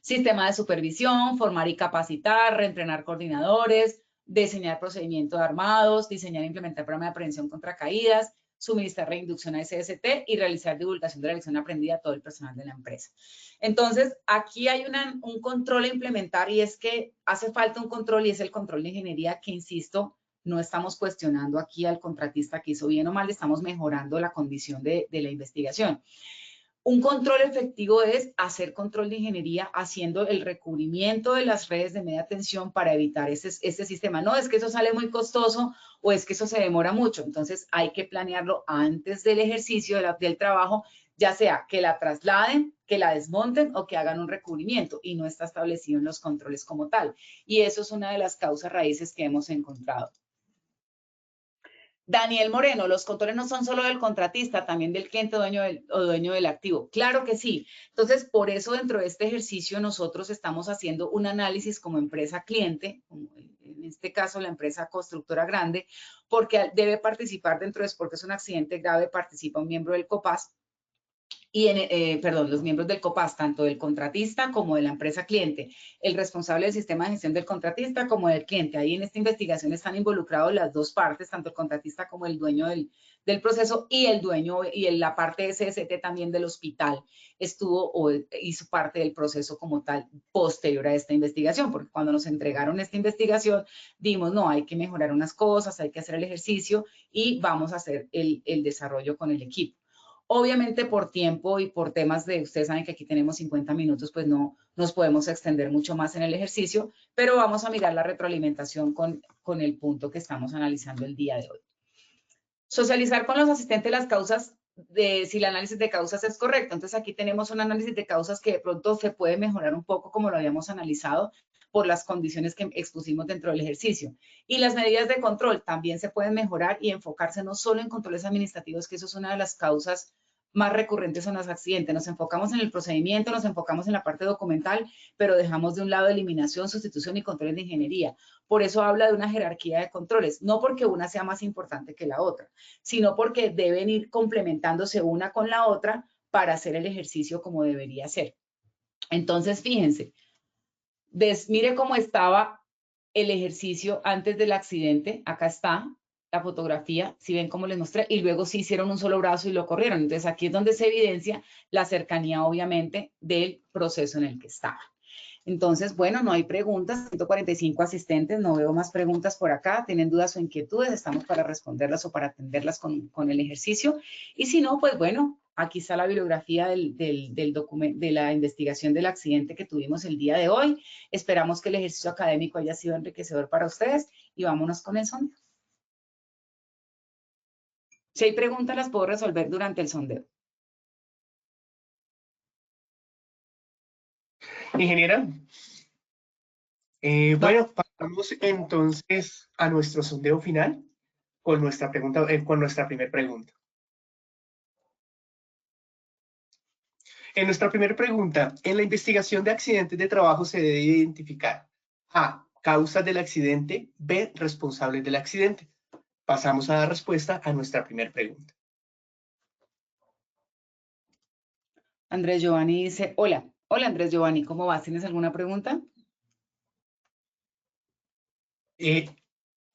Sistema de supervisión, formar y capacitar, reentrenar coordinadores, diseñar procedimientos armados, diseñar e implementar programa de prevención contra caídas, suministrar reinducción a SST y realizar divulgación de la lección aprendida a todo el personal de la empresa. Entonces, aquí hay un control a implementar y es que hace falta un control y es el control de ingeniería que, insisto, no estamos cuestionando aquí al contratista que hizo bien o mal, estamos mejorando la condición de la investigación. Un control efectivo es hacer control de ingeniería haciendo el recubrimiento de las redes de media tensión para evitar ese sistema. No, es que eso sale muy costoso o es que eso se demora mucho. Entonces, hay que planearlo antes del ejercicio del trabajo, ya sea que la trasladen, que la desmonten o que hagan un recubrimiento y no está establecido en los controles como tal. Y eso es una de las causas raíces que hemos encontrado. Daniel Moreno, los controles no son solo del contratista, también del cliente dueño del activo. Claro que sí. Entonces, por eso dentro de este ejercicio nosotros estamos haciendo un análisis como empresa cliente, en este caso la empresa constructora grande, porque debe participar dentro de, porque es un accidente grave, participa un miembro del COPAS. Y los miembros del COPAS, tanto del contratista como de la empresa cliente, el responsable del sistema de gestión del contratista como del cliente. Ahí en esta investigación están involucrados las dos partes, tanto el contratista como el dueño del proceso y el dueño y la parte de SST también del hospital hizo parte del proceso como tal posterior a esta investigación, porque cuando nos entregaron esta investigación dimos, no, hay que mejorar unas cosas, hay que hacer el ejercicio y vamos a hacer el desarrollo con el equipo. Obviamente por tiempo y por temas ustedes saben que aquí tenemos 50 minutos, pues no nos podemos extender mucho más en el ejercicio, pero vamos a mirar la retroalimentación con el punto que estamos analizando el día de hoy. Socializar con los asistentes las causas si el análisis de causas es correcto. Entonces aquí tenemos un análisis de causas que de pronto se puede mejorar un poco como lo habíamos analizado por las condiciones que expusimos dentro del ejercicio. Y las medidas de control también se pueden mejorar y enfocarse no solo en controles administrativos, que eso es una de las causas más recurrentes en los accidentes. Nos enfocamos en el procedimiento, nos enfocamos en la parte documental, pero dejamos de un lado eliminación, sustitución y controles de ingeniería. Por eso habla de una jerarquía de controles, no porque una sea más importante que la otra, sino porque deben ir complementándose una con la otra para hacer el ejercicio como debería ser. Entonces, fíjense, mire cómo estaba el ejercicio antes del accidente. Acá está la fotografía, si ven cómo les mostré, y luego sí hicieron un solo brazo y lo corrieron. Entonces, aquí es donde se evidencia la cercanía, obviamente, del proceso en el que estaba. Entonces, bueno, no hay preguntas, 145 asistentes, no veo más preguntas por acá. ¿Tienen dudas o inquietudes? Estamos para responderlas o para atenderlas con el ejercicio. Y si no, pues bueno, aquí está la bibliografía del documento, de la investigación del accidente que tuvimos el día de hoy. Esperamos que el ejercicio académico haya sido enriquecedor para ustedes y vámonos con el sondeo. Si hay preguntas, las puedo resolver durante el sondeo. Ingeniera. Bueno, pasamos entonces a nuestro sondeo final con nuestra pregunta, con nuestra primera pregunta. En nuestra primera pregunta, en la investigación de accidentes de trabajo se debe identificar A, causas del accidente, B, responsables del accidente. Pasamos a dar respuesta a nuestra primera pregunta. Andrés Giovanni dice, hola. Hola Andrés Giovanni, ¿cómo vas? ¿Tienes alguna pregunta?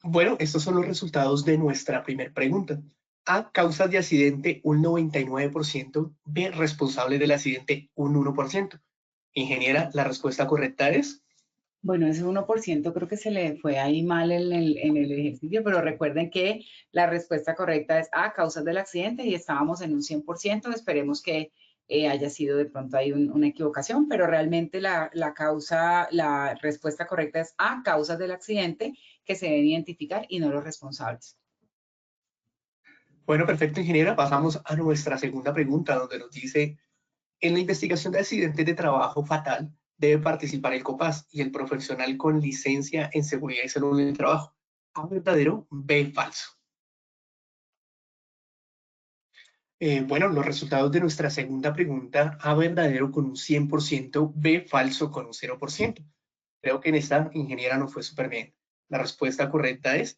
Bueno, estos son los resultados de nuestra primera pregunta. A, causas de accidente, un 99%. B, responsable del accidente, un 1%. Ingeniera, la respuesta correcta es... Bueno, ese 1% creo que se le fue ahí mal en el ejercicio, pero recuerden que la respuesta correcta es A, causas del accidente, y estábamos en un 100%. Esperemos que haya sido de pronto ahí una equivocación, pero realmente la respuesta correcta es A, causas del accidente, que se deben identificar y no los responsables. Bueno, perfecto, ingeniera. Pasamos a nuestra segunda pregunta, donde nos dice, en la investigación de accidentes de trabajo fatal, debe participar el COPAS y el profesional con licencia en seguridad y salud en el trabajo. A, verdadero, B, falso. Bueno, los resultados de nuestra segunda pregunta, A, verdadero con un 100%, B, falso con un 0%. Creo que en esta ingeniera nos fue súper bien. La respuesta correcta es...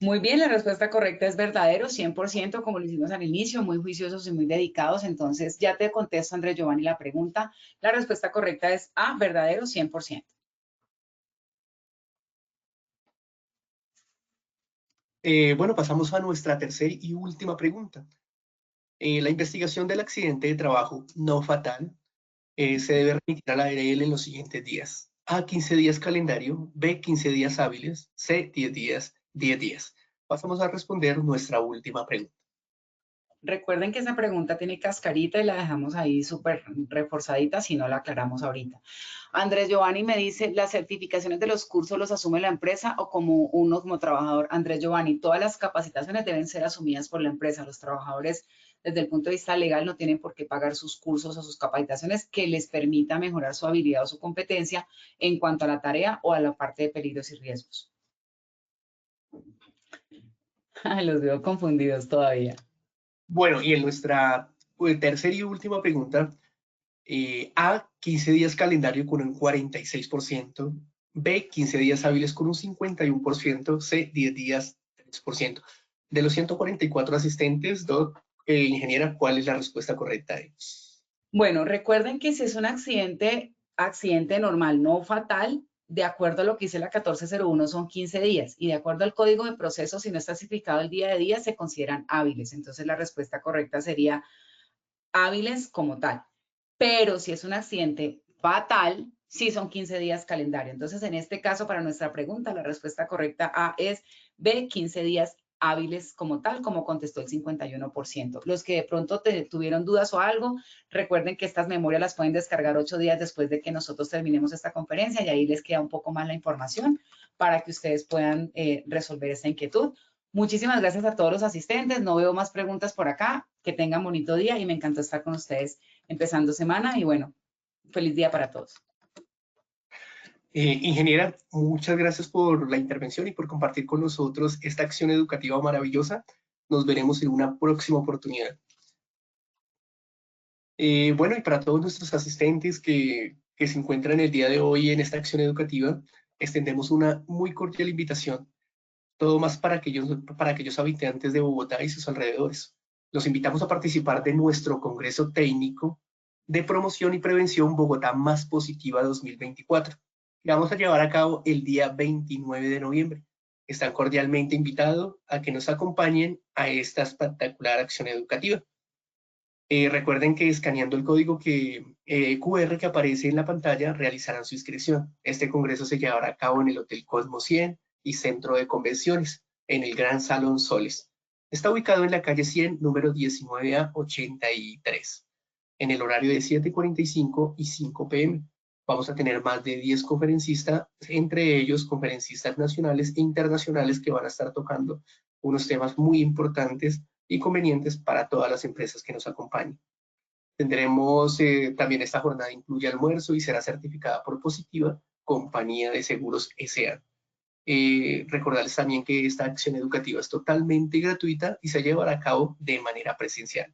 Muy bien, la respuesta correcta es verdadero, 100%, como lo hicimos al inicio, muy juiciosos y muy dedicados. Entonces, ya te contesto, Andrés Giovanni, la pregunta. La respuesta correcta es A, verdadero, 100%. Bueno, pasamos a nuestra tercera y última pregunta. La investigación del accidente de trabajo no fatal se debe remitir a la ARL en los siguientes días. A, 15 días calendario, B, 15 días hábiles, C, 10 días, 10 días. Pasamos a responder nuestra última pregunta. Recuerden que esa pregunta tiene cascarita y la dejamos ahí súper reforzadita si no la aclaramos ahorita. Andrés Giovanni me dice, ¿las certificaciones de los cursos los asume la empresa o como uno como trabajador? Andrés Giovanni, todas las capacitaciones deben ser asumidas por la empresa. Los trabajadores, desde el punto de vista legal, no tienen por qué pagar sus cursos o sus capacitaciones que les permita mejorar su habilidad o su competencia en cuanto a la tarea o a la parte de peligros y riesgos. Los veo confundidos todavía. Bueno, y en nuestra tercera y última pregunta, A, 15 días calendario con un 46%, B, 15 días hábiles con un 51%, C, 10 días 3%. De los 144 asistentes, ingeniera, ¿cuál es la respuesta correcta? Bueno, recuerden que si es un accidente normal, no fatal, de acuerdo a lo que dice la 1401, son 15 días. Y de acuerdo al código de proceso, si no está especificado el día de día, se consideran hábiles. Entonces, la respuesta correcta sería hábiles como tal. Pero si es un accidente fatal, sí son 15 días calendario. Entonces, en este caso, para nuestra pregunta, la respuesta correcta A es B, 15 días hábiles como tal, como contestó el 51%. Los que de pronto tuvieron dudas o algo, recuerden que estas memorias las pueden descargar 8 días después de que nosotros terminemos esta conferencia y ahí les queda un poco más la información para que ustedes puedan resolver esta inquietud. Muchísimas gracias a todos los asistentes. No veo más preguntas por acá. Que tengan bonito día y me encantó estar con ustedes empezando semana. Y bueno, feliz día para todos. Ingeniera, muchas gracias por la intervención y por compartir con nosotros esta acción educativa maravillosa. Nos veremos en una próxima oportunidad. Bueno, y para todos nuestros asistentes que se encuentran el día de hoy en esta acción educativa, extendemos una muy cordial invitación. Todo más para aquellos habitantes de Bogotá y sus alrededores. Los invitamos a participar de nuestro Congreso Técnico de Promoción y Prevención Bogotá Más Positiva 2024, que vamos a llevar a cabo el día 29 de noviembre. Están cordialmente invitados a que nos acompañen a esta espectacular acción educativa. Recuerden que escaneando el código QR que aparece en la pantalla realizarán su inscripción. Este congreso se llevará a cabo en el Hotel Cosmo 100 y Centro de Convenciones, en el Gran Salón Soles. Está ubicado en la calle 100, número 19A 83, en el horario de 7:45 y 5 p.m. Vamos a tener más de 10 conferencistas, entre ellos conferencistas nacionales e internacionales que van a estar tocando unos temas muy importantes y convenientes para todas las empresas que nos acompañen. Tendremos también esta jornada incluye almuerzo y será certificada por Positiva Compañía de Seguros S.A. Recordarles también que esta acción educativa es totalmente gratuita y se llevará a cabo de manera presencial.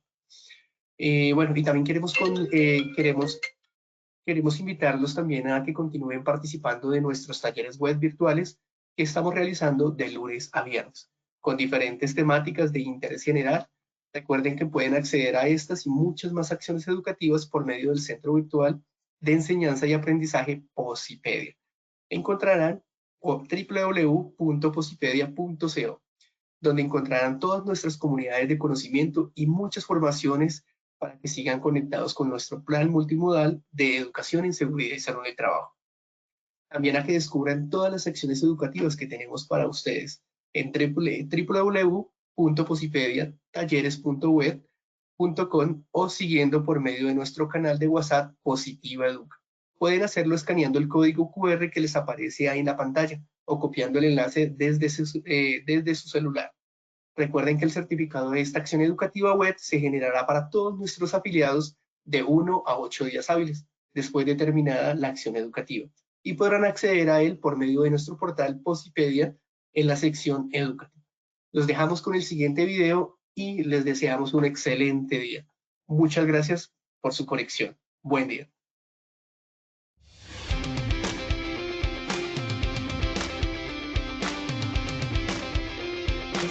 Bueno, y también queremos invitarlos también a que continúen participando de nuestros talleres web virtuales que estamos realizando de lunes a viernes, con diferentes temáticas de interés general. Recuerden que pueden acceder a estas y muchas más acciones educativas por medio del Centro Virtual de Enseñanza y Aprendizaje Posipedia. Encontrarán www.posipedia.co, donde encontrarán todas nuestras comunidades de conocimiento y muchas formaciones para que sigan conectados con nuestro plan multimodal de educación en seguridad y salud del trabajo. También a que descubran todas las secciones educativas que tenemos para ustedes en www.posipediatalleres.web.com o siguiendo por medio de nuestro canal de WhatsApp Positiva Educa. Pueden hacerlo escaneando el código QR que les aparece ahí en la pantalla o copiando el enlace desde su celular. Recuerden que el certificado de esta acción educativa web se generará para todos nuestros afiliados de 1 a 8 días hábiles después de terminada la acción educativa y podrán acceder a él por medio de nuestro portal Posipedia en la sección educativa. Los dejamos con el siguiente video y les deseamos un excelente día. Muchas gracias por su conexión. Buen día.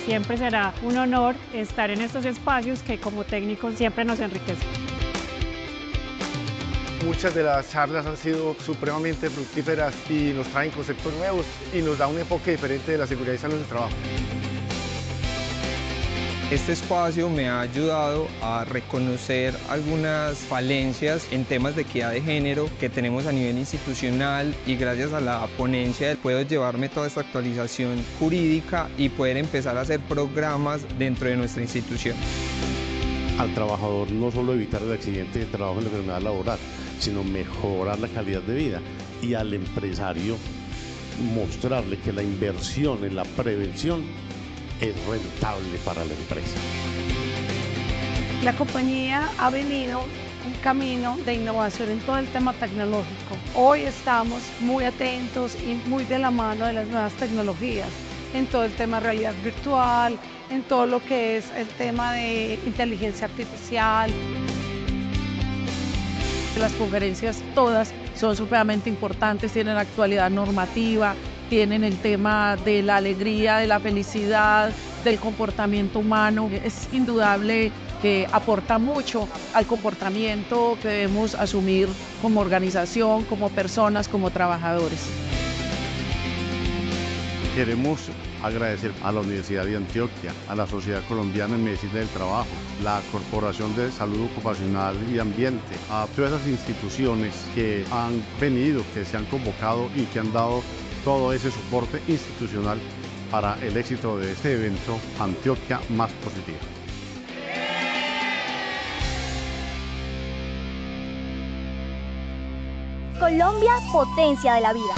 Siempre será un honor estar en estos espacios que como técnicos siempre nos enriquecen. Muchas de las charlas han sido supremamente fructíferas y nos traen conceptos nuevos y nos da un enfoque diferente de la seguridad y salud del trabajo. Este espacio me ha ayudado a reconocer algunas falencias en temas de equidad de género que tenemos a nivel institucional y gracias a la ponencia puedo llevarme toda esta actualización jurídica y poder empezar a hacer programas dentro de nuestra institución. Al trabajador no solo evitar el accidente de trabajo en la enfermedad laboral, sino mejorar la calidad de vida, y al empresario mostrarle que la inversión en la prevención es rentable para la empresa. La compañía ha venido un camino de innovación en todo el tema tecnológico. Hoy estamos muy atentos y muy de la mano de las nuevas tecnologías, en todo el tema de realidad virtual, en todo lo que es el tema de inteligencia artificial. Las conferencias todas son supremamente importantes, tienen actualidad normativa, tienen el tema de la alegría, de la felicidad, del comportamiento humano. Es indudable que aporta mucho al comportamiento que debemos asumir como organización, como personas, como trabajadores. Queremos agradecer a la Universidad de Antioquia, a la Sociedad Colombiana en Medicina del Trabajo, la Corporación de Salud Ocupacional y Ambiente, a todas esas instituciones que han venido, que se han convocado y que han dado todo ese soporte institucional para el éxito de este evento Antioquia Más Positiva. Colombia, potencia de la vida.